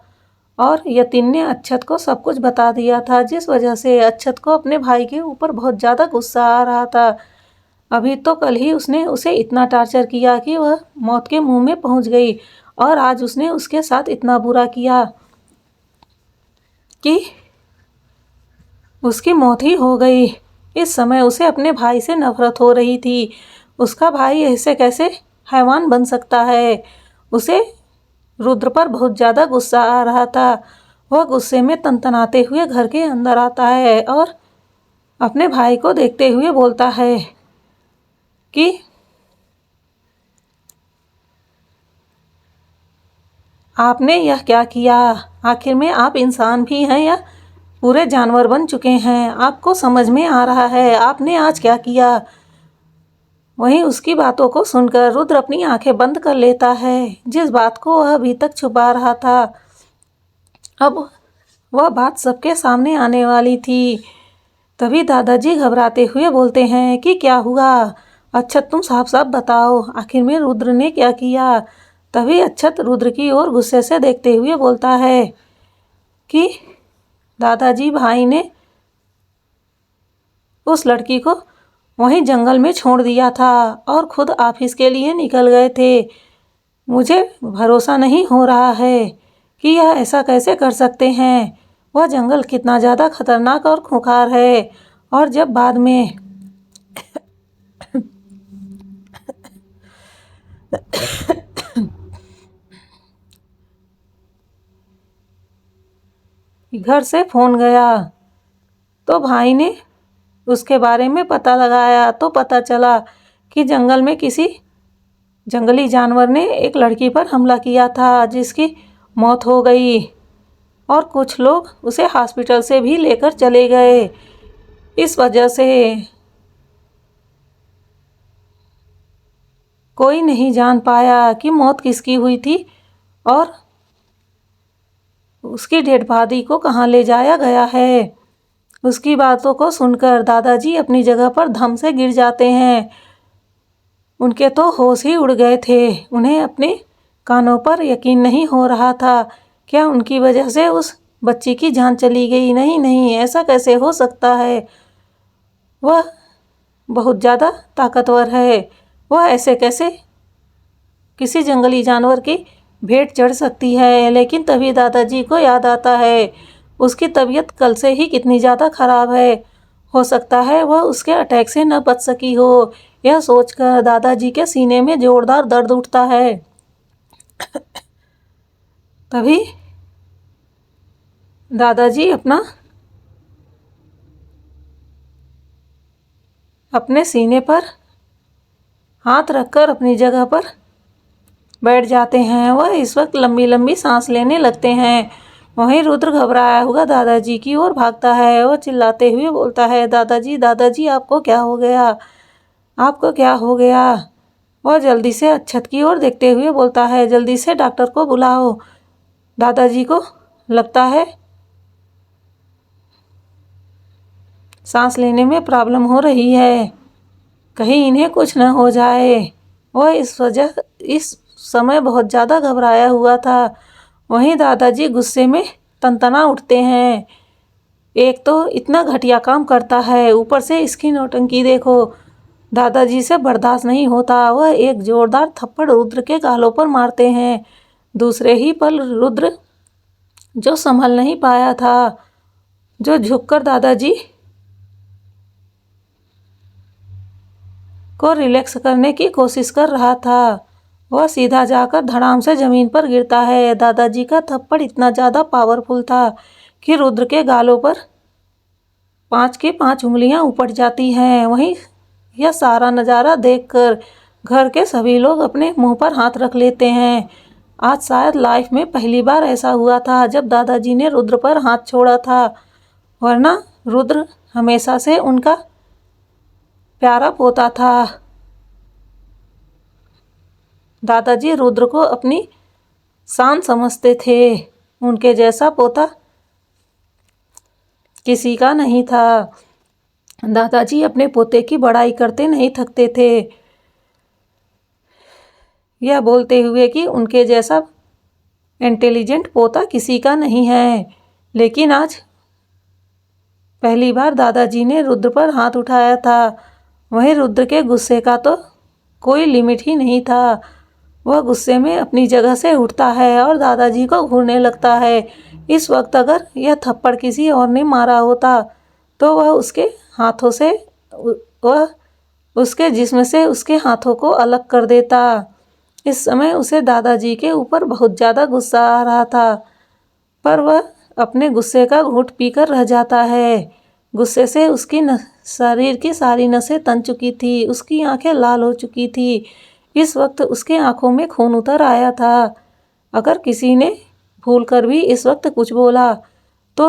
और यतीन ने अक्षत को सब कुछ बता दिया था, जिस वजह से अक्षत को अपने भाई के ऊपर बहुत ज़्यादा गुस्सा आ रहा था। अभी तो कल ही उसने उसे इतना टॉर्चर किया कि वह मौत के मुंह में पहुंच गई, और आज उसने उसके साथ इतना बुरा किया कि उसकी मौत ही हो गई। इस समय उसे अपने भाई से नफरत हो रही थी। उसका भाई ऐसे कैसे हैवान बन सकता है? उसे रुद्र पर बहुत ज़्यादा गुस्सा आ रहा था। वह गुस्से में तनतनाते हुए घर के अंदर आता है और अपने भाई को देखते हुए बोलता है कि आपने यह क्या किया? आखिर में आप इंसान भी हैं या पूरे जानवर बन चुके हैं? आपको समझ में आ रहा है आपने आज क्या किया? वहीं उसकी बातों को सुनकर रुद्र अपनी आंखें बंद कर लेता है। जिस बात को वह अभी तक छुपा रहा था, अब वह बात सबके सामने आने वाली थी। तभी दादाजी घबराते हुए बोलते हैं कि क्या हुआ? अक्षत, तुम साफ साफ बताओ, आखिर में रुद्र ने क्या किया? तभी अक्षत रुद्र की ओर गुस्से से देखते हुए बोलता है कि दादाजी, भाई ने उस लड़की को वहीं जंगल में छोड़ दिया था और खुद ऑफिस के लिए निकल गए थे। मुझे भरोसा नहीं हो रहा है कि यह ऐसा कैसे कर सकते हैं। वह जंगल कितना ज़्यादा खतरनाक और खूंखार है। और जब बाद में घर से फ़ोन गया तो भाई ने उसके बारे में पता लगाया तो पता चला कि जंगल में किसी जंगली जानवर ने एक लड़की पर हमला किया था, जिसकी मौत हो गई और कुछ लोग उसे हॉस्पिटल से भी लेकर चले गए। इस वजह से कोई नहीं जान पाया कि मौत किसकी हुई थी और उसकी डेड बॉडी को कहाँ ले जाया गया है। उसकी बातों को सुनकर दादाजी अपनी जगह पर धम से गिर जाते हैं। उनके तो होश ही उड़ गए थे। उन्हें अपने कानों पर यकीन नहीं हो रहा था। क्या उनकी वजह से उस बच्ची की जान चली गई? नहीं नहीं, ऐसा कैसे हो सकता है? वह बहुत ज़्यादा ताकतवर है। वह ऐसे कैसे किसी जंगली जानवर की भेंट चढ़ सकती है? लेकिन तभी दादाजी को याद आता है उसकी तबीयत कल से ही कितनी ज़्यादा ख़राब है। हो सकता है वह उसके अटैक से न बच सकी हो। यह सोचकर दादाजी के सीने में जोरदार दर्द उठता है। तभी दादाजी अपने सीने पर हाथ रखकर अपनी जगह पर बैठ जाते हैं। वह इस वक्त लंबी लंबी सांस लेने लगते हैं। वहीं रुद्र घबराया हुआ दादाजी की ओर भागता है। वह चिल्लाते हुए बोलता है, दादाजी दादाजी, आपको क्या हो गया? आपको क्या हो गया? वह जल्दी से अक्षत की ओर देखते हुए बोलता है, जल्दी से डॉक्टर को बुलाओ। दादाजी को लगता है सांस लेने में प्रॉब्लम हो रही है, कहीं इन्हें कुछ न हो जाए। वह इस समय बहुत ज़्यादा घबराया हुआ था। वहीं दादाजी गुस्से में तनतना उठते हैं। एक तो इतना घटिया काम करता है, ऊपर से इसकी नौटंकी देखो। दादाजी से बर्दाश्त नहीं होता। वह एक जोरदार थप्पड़ रुद्र के गालों पर मारते हैं। दूसरे ही पल रुद्र, जो संभल नहीं पाया था, जो झुककर दादाजी को रिलैक्स करने की कोशिश कर रहा था, वह सीधा जाकर धड़ाम से जमीन पर गिरता है। दादाजी का थप्पड़ इतना ज़्यादा पावरफुल था कि रुद्र के गालों पर 5 की 5 उंगलियां उपड़ जाती हैं। वहीं यह सारा नज़ारा देखकर घर के सभी लोग अपने मुंह पर हाथ रख लेते हैं। आज शायद लाइफ में पहली बार ऐसा हुआ था जब दादाजी ने रुद्र पर हाथ छोड़ा था, वरना रुद्र हमेशा से उनका प्यारा पोता था। दादाजी रुद्र को अपनी शान समझते थे। उनके जैसा पोता किसी का नहीं था। दादाजी अपने पोते की बड़ाई करते नहीं थकते थे, यह बोलते हुए कि उनके जैसा इंटेलिजेंट पोता किसी का नहीं है। लेकिन आज पहली बार दादाजी ने रुद्र पर हाथ उठाया था। वहीं रुद्र के गुस्से का तो कोई लिमिट ही नहीं था। वह गुस्से में अपनी जगह से उठता है और दादाजी को घूरने लगता है। इस वक्त अगर यह थप्पड़ किसी और ने मारा होता तो वह उसके जिस्म से उसके हाथों को अलग कर देता। इस समय उसे दादाजी के ऊपर बहुत ज़्यादा गुस्सा आ रहा था, पर वह अपने गुस्से का घूंट पीकर रह जाता है। गुस्से से उसकी शरीर की सारी नसें तन चुकी थी, उसकी आंखें लाल हो चुकी थी। इस वक्त उसके आंखों में खून उतर आया था। अगर किसी ने भूल कर भी इस वक्त कुछ बोला तो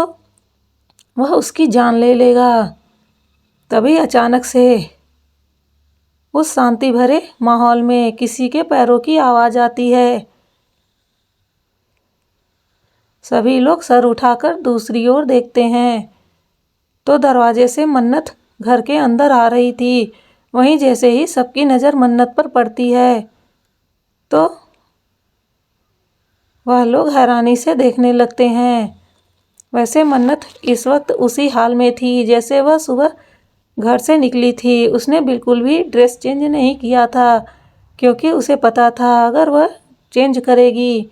वह उसकी जान ले लेगा। तभी अचानक से उस शांति भरे माहौल में किसी के पैरों की आवाज़ आती है। सभी लोग सर उठाकर दूसरी ओर देखते हैं तो दरवाजे से मन्नत घर के अंदर आ रही थी। वहीं जैसे ही सबकी नज़र मन्नत पर पड़ती है तो वह लोग हैरानी से देखने लगते हैं। वैसे मन्नत इस वक्त उसी हाल में थी जैसे वह सुबह घर से निकली थी। उसने बिल्कुल भी ड्रेस चेंज नहीं किया था क्योंकि उसे पता था अगर वह चेंज करेगी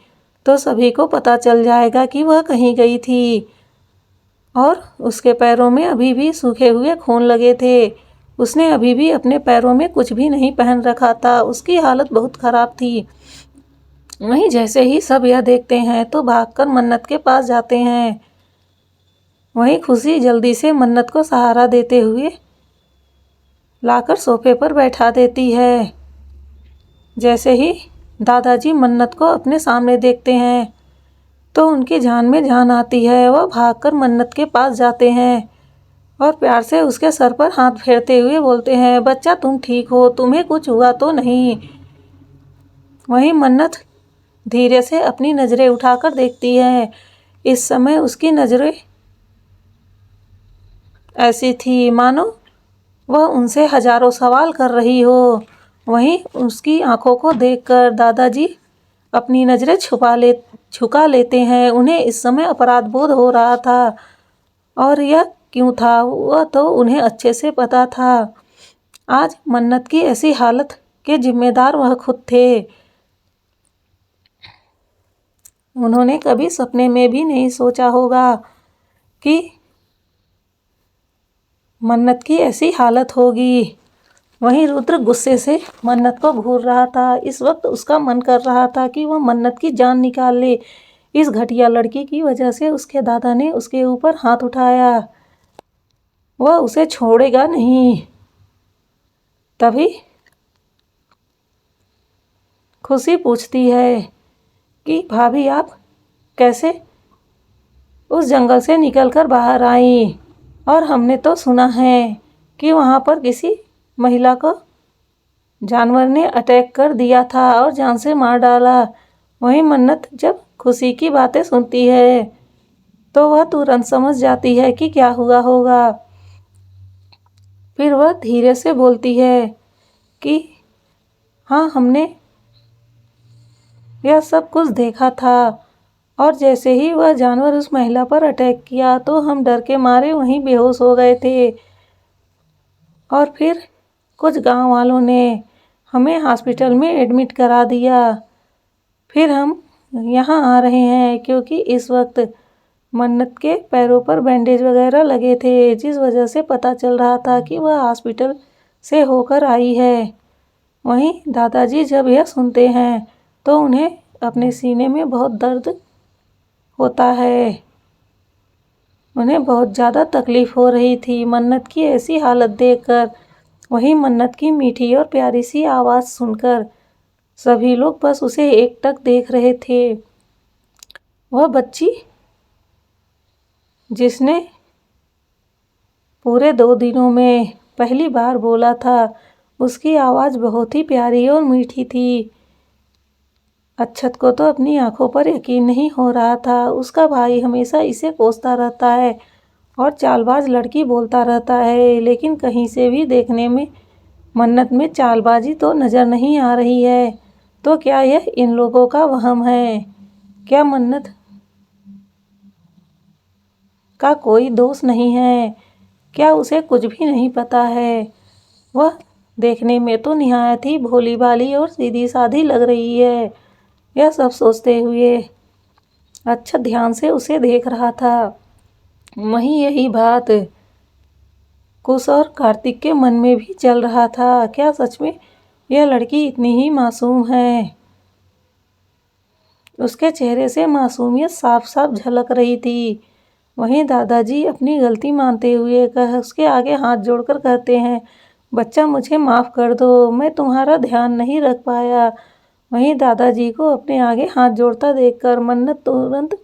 तो सभी को पता चल जाएगा कि वह कहीं गई थी। और उसके पैरों में अभी भी सूखे हुए खून लगे थे। उसने अभी भी अपने पैरों में कुछ भी नहीं पहन रखा था। उसकी हालत बहुत ख़राब थी। वहीं जैसे ही सब यह देखते हैं तो भागकर मन्नत के पास जाते हैं। वहीं खुशी जल्दी से मन्नत को सहारा देते हुए लाकर सोफे पर बैठा देती है। जैसे ही दादाजी मन्नत को अपने सामने देखते हैं तो उनकी जान में जान आती है। वह भागकर मन्नत के पास जाते हैं और प्यार से उसके सर पर हाथ फेरते हुए बोलते हैं, बच्चा तुम ठीक हो, तुम्हें कुछ हुआ तो नहीं। वहीं मन्नत धीरे से अपनी नज़रें उठाकर देखती है। इस समय उसकी नज़रें ऐसी थी मानो वह उनसे हजारों सवाल कर रही हो। वहीं उसकी आंखों को देखकर दादाजी अपनी नज़रें झुका लेते हैं। उन्हें इस समय अपराध बोध हो रहा था और यह क्यों था वह तो उन्हें अच्छे से पता था। आज मन्नत की ऐसी हालत के जिम्मेदार वह खुद थे। उन्होंने कभी सपने में भी नहीं सोचा होगा कि मन्नत की ऐसी हालत होगी। वहीं रुद्र गुस्से से मन्नत को घूर रहा था। इस वक्त उसका मन कर रहा था कि वह मन्नत की जान निकाल ले। इस घटिया लड़की की वजह से उसके दादा ने उसके ऊपर हाथ उठाया। वह उसे छोड़ेगा नहीं। तभी खुशी पूछती है कि भाभी आप कैसे उस जंगल से निकलकर बाहर आई? और हमने तो सुना है कि वहाँ पर किसी महिला को जानवर ने अटैक कर दिया था और जान से मार डाला। वहीं मन्नत जब खुशी की बातें सुनती है तो वह तुरंत समझ जाती है कि क्या हुआ होगा। फिर वह धीरे से बोलती है कि हाँ, हमने यह सब कुछ देखा था और जैसे ही वह जानवर उस महिला पर अटैक किया तो हम डर के मारे वहीं बेहोश हो गए थे। और फिर कुछ गांव वालों ने हमें हॉस्पिटल में एडमिट करा दिया। फिर हम यहाँ आ रहे हैं क्योंकि इस वक्त मन्नत के पैरों पर बैंडेज वगैरह लगे थे जिस वजह से पता चल रहा था कि वह हॉस्पिटल से होकर आई है। वहीं दादाजी जब यह सुनते हैं तो उन्हें अपने सीने में बहुत दर्द होता है। उन्हें बहुत ज़्यादा तकलीफ़ हो रही थी मन्नत की ऐसी हालत देखकर। वहीं मन्नत की मीठी और प्यारी सी आवाज़ सुनकर सभी लोग बस उसे एकटक देख रहे थे। वह बच्ची जिसने पूरे 2 दिनों में पहली बार बोला था, उसकी आवाज़ बहुत ही प्यारी और मीठी थी। अक्षत को तो अपनी आंखों पर यकीन नहीं हो रहा था। उसका भाई हमेशा इसे कोसता रहता है और चालबाज लड़की बोलता रहता है, लेकिन कहीं से भी देखने में मन्नत में चालबाजी तो नज़र नहीं आ रही है। तो क्या यह इन लोगों का वहम है? क्या मन्नत का कोई दोष नहीं है? क्या उसे कुछ भी नहीं पता है? वह देखने में तो निहायत ही भोली भाली और सीधी सादी लग रही है। यह सब सोचते हुए अच्छा ध्यान से उसे देख रहा था। वहीं यही बात कुश और कार्तिक के मन में भी चल रहा था। क्या सच में यह लड़की इतनी ही मासूम है? उसके चेहरे से मासूमियत साफ साफ झलक रही थी। वहीं दादाजी अपनी गलती मानते हुए उसके आगे हाथ जोड़कर कहते हैं, बच्चा मुझे माफ़ कर दो, मैं तुम्हारा ध्यान नहीं रख पाया। वहीं दादाजी को अपने आगे हाथ जोड़ता देखकर मन्नत तुरंत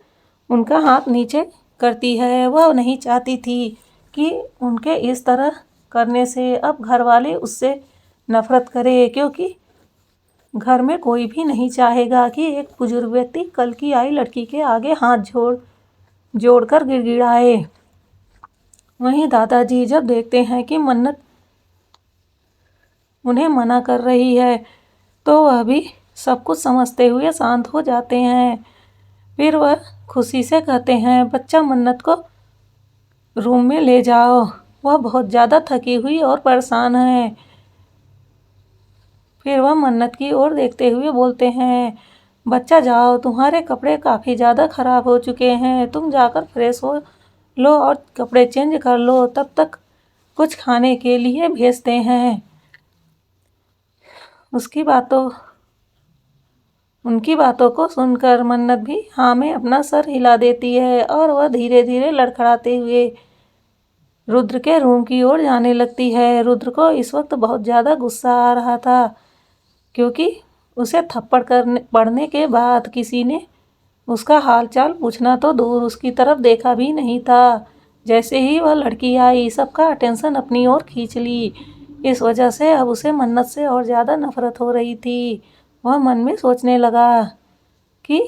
उनका हाथ नीचे करती है। वह नहीं चाहती थी कि उनके इस तरह करने से अब घर वाले उससे नफरत करें, क्योंकि घर में कोई भी नहीं चाहेगा कि एक बुजुर्ग व्यक्ति कल की आई लड़की के आगे हाथ जोड़कर गिड़गिड़ाए। वहीं दादाजी जब देखते हैं कि मन्नत उन्हें मना कर रही है तो वह भी सब कुछ समझते हुए शांत हो जाते हैं। फिर वह खुशी से कहते हैं, बच्चा मन्नत को रूम में ले जाओ, वह बहुत ज़्यादा थकी हुई और परेशान है। फिर वह मन्नत की ओर देखते हुए बोलते हैं, बच्चा जाओ, तुम्हारे कपड़े काफ़ी ज़्यादा ख़राब हो चुके हैं, तुम जाकर फ्रेश हो लो और कपड़े चेंज कर लो, तब तक कुछ खाने के लिए भेजते हैं। उनकी बातों को सुनकर मन्नत भी हाँ में अपना सर हिला देती है और वह धीरे धीरे लड़खड़ाते हुए रुद्र के रूम की ओर जाने लगती है। रुद्र को इस वक्त बहुत ज़्यादा गुस्सा आ रहा था, क्योंकि उसे थप्पड़ पड़ने के बाद किसी ने उसका हालचाल पूछना तो दूर, उसकी तरफ देखा भी नहीं था। जैसे ही वह लड़की आई, सबका अटेंशन अपनी ओर खींच ली। इस वजह से अब उसे मन्नत से और ज़्यादा नफरत हो रही थी। वह मन में सोचने लगा कि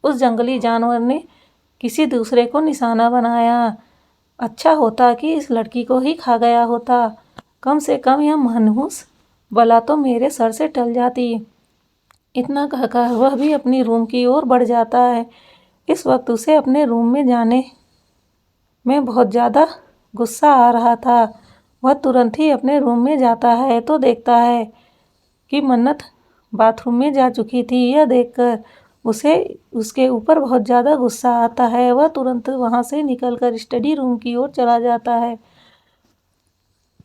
उस जंगली जानवर ने किसी दूसरे को निशाना बनाया। अच्छा होता कि इस लड़की को ही खा गया होता, कम से कम यह मनहूस बला तो मेरे सर से टल जाती। इतना कहकर वह भी अपनी रूम की ओर बढ़ जाता है। इस वक्त उसे अपने रूम में जाने में बहुत ज़्यादा गुस्सा आ रहा था। वह तुरंत ही अपने रूम में जाता है तो देखता है कि मन्नत बाथरूम में जा चुकी थी। यह देखकर उसे उसके ऊपर बहुत ज़्यादा गुस्सा आता है। वह तुरंत वहाँ से निकलकर स्टडी रूम की ओर चला जाता है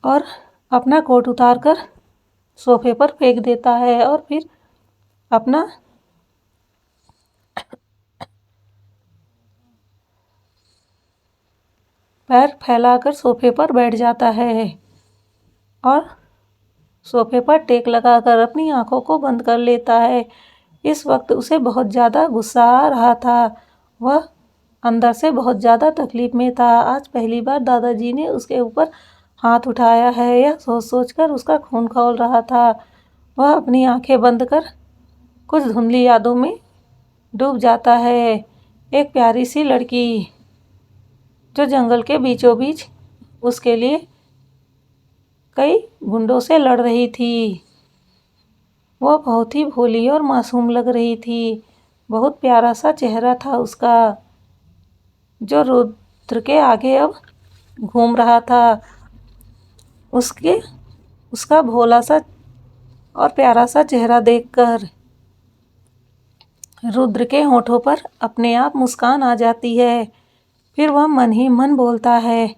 और अपना कोट उतारकर सोफे पर फेंक देता है और फिर अपना पैर फैलाकर सोफे पर बैठ जाता है और सोफे पर टेक लगाकर अपनी आंखों को बंद कर लेता है। इस वक्त उसे बहुत ज़्यादा गुस्सा आ रहा था। वह अंदर से बहुत ज़्यादा तकलीफ में था। आज पहली बार दादाजी ने उसके ऊपर हाथ उठाया है, यह सोच सोचकर उसका खून खौल रहा था। वह अपनी आंखें बंद कर कुछ धुंधली यादों में डूब जाता है। एक प्यारी सी लड़की जो जंगल के बीचों बीच उसके लिए कई गुंडों से लड़ रही थी। वह बहुत ही भोली और मासूम लग रही थी। बहुत प्यारा सा चेहरा था उसका, जो रुद्र के आगे अब घूम रहा था। उसका भोला सा और प्यारा सा चेहरा देखकर रुद्र के होठों पर अपने आप मुस्कान आ जाती है। फिर वह मन ही मन बोलता है,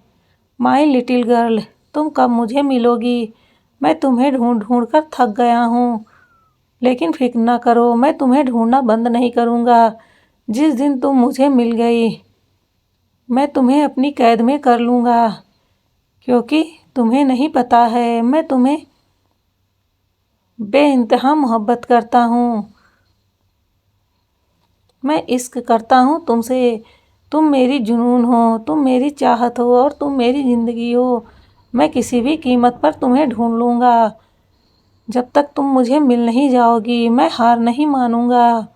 माई लिटिल गर्ल, तुम कब मुझे मिलोगी? मैं तुम्हें ढूंढ ढूंढ कर थक गया हूँ, लेकिन फिक्र ना करो, मैं तुम्हें ढूंढना बंद नहीं करूँगा। जिस दिन तुम मुझे मिल गई, मैं तुम्हें अपनी कैद में कर लूँगा, क्योंकि तुम्हें नहीं पता है, मैं तुम्हें बेइंतहा मोहब्बत करता हूँ। मैं इश्क करता हूँ तुमसे। तुम मेरी जुनून हो, तुम मेरी चाहत हो और तुम मेरी ज़िंदगी हो। मैं किसी भी कीमत पर तुम्हें ढूंढ लूँगा। जब तक तुम मुझे मिल नहीं जाओगी, मैं हार नहीं मानूँगा।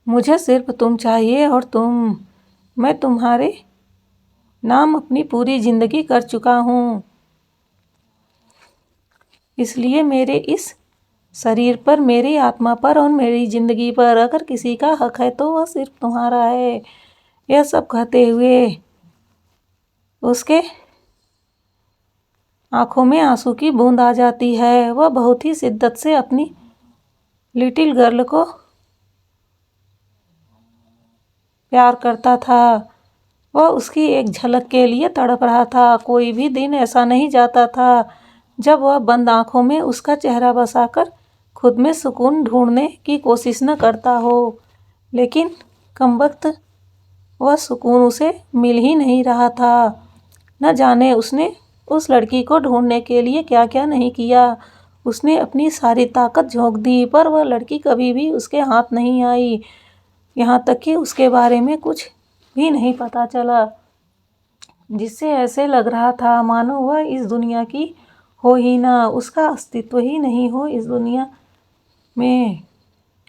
मुझे सिर्फ तुम चाहिए और मैं तुम्हारे नाम अपनी पूरी ज़िंदगी कर चुका हूँ। इसलिए मेरे इस शरीर पर, मेरी आत्मा पर और मेरी ज़िंदगी पर अगर किसी का हक है तो वह सिर्फ तुम्हारा है। यह सब कहते हुए उसके आंखों में आंसू की बूंद आ जाती है। वह बहुत ही शिद्दत से अपनी लिटिल गर्ल को प्यार करता था। वह उसकी एक झलक के लिए तड़प रहा था। कोई भी दिन ऐसा नहीं जाता था जब वह बंद आंखों में उसका चेहरा बसाकर खुद में सुकून ढूंढने की कोशिश न करता हो। लेकिन कमबख्त वह सुकून उसे मिल ही नहीं रहा था। न जाने उसने उस लड़की को ढूंढने के लिए क्या क्या नहीं किया। उसने अपनी सारी ताकत झोंक दी, पर वह लड़की कभी भी उसके हाथ नहीं आई। यहाँ तक कि उसके बारे में कुछ भी नहीं पता चला, जिससे ऐसे लग रहा था मानो वह इस दुनिया की हो ही ना, उसका अस्तित्व ही नहीं हो इस दुनिया में।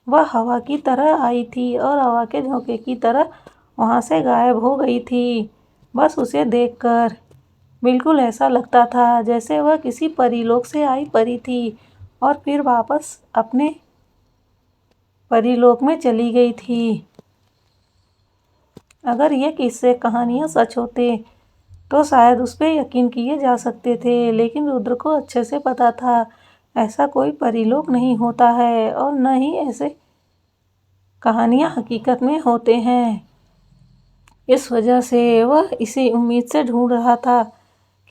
वह हवा की तरह आई थी और हवा के झोंके की तरह वहाँ से गायब हो गई थी। बस उसे देखकर बिल्कुल ऐसा लगता था जैसे वह किसी परीलोक से आई परी थी और फिर वापस अपने परीलोक में चली गई थी। अगर ये किस्से कहानियाँ सच होते तो शायद उस पर यकीन किए जा सकते थे, लेकिन रुद्र को अच्छे से पता था ऐसा कोई परीलोक नहीं होता है और न ही ऐसे कहानियाँ हकीकत में होते हैं। इस वजह से वह इसी उम्मीद से ढूंढ रहा था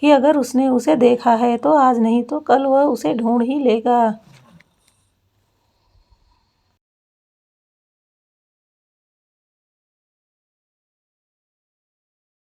कि अगर उसने उसे देखा है तो आज नहीं तो कल वह उसे ढूंढ ही लेगा।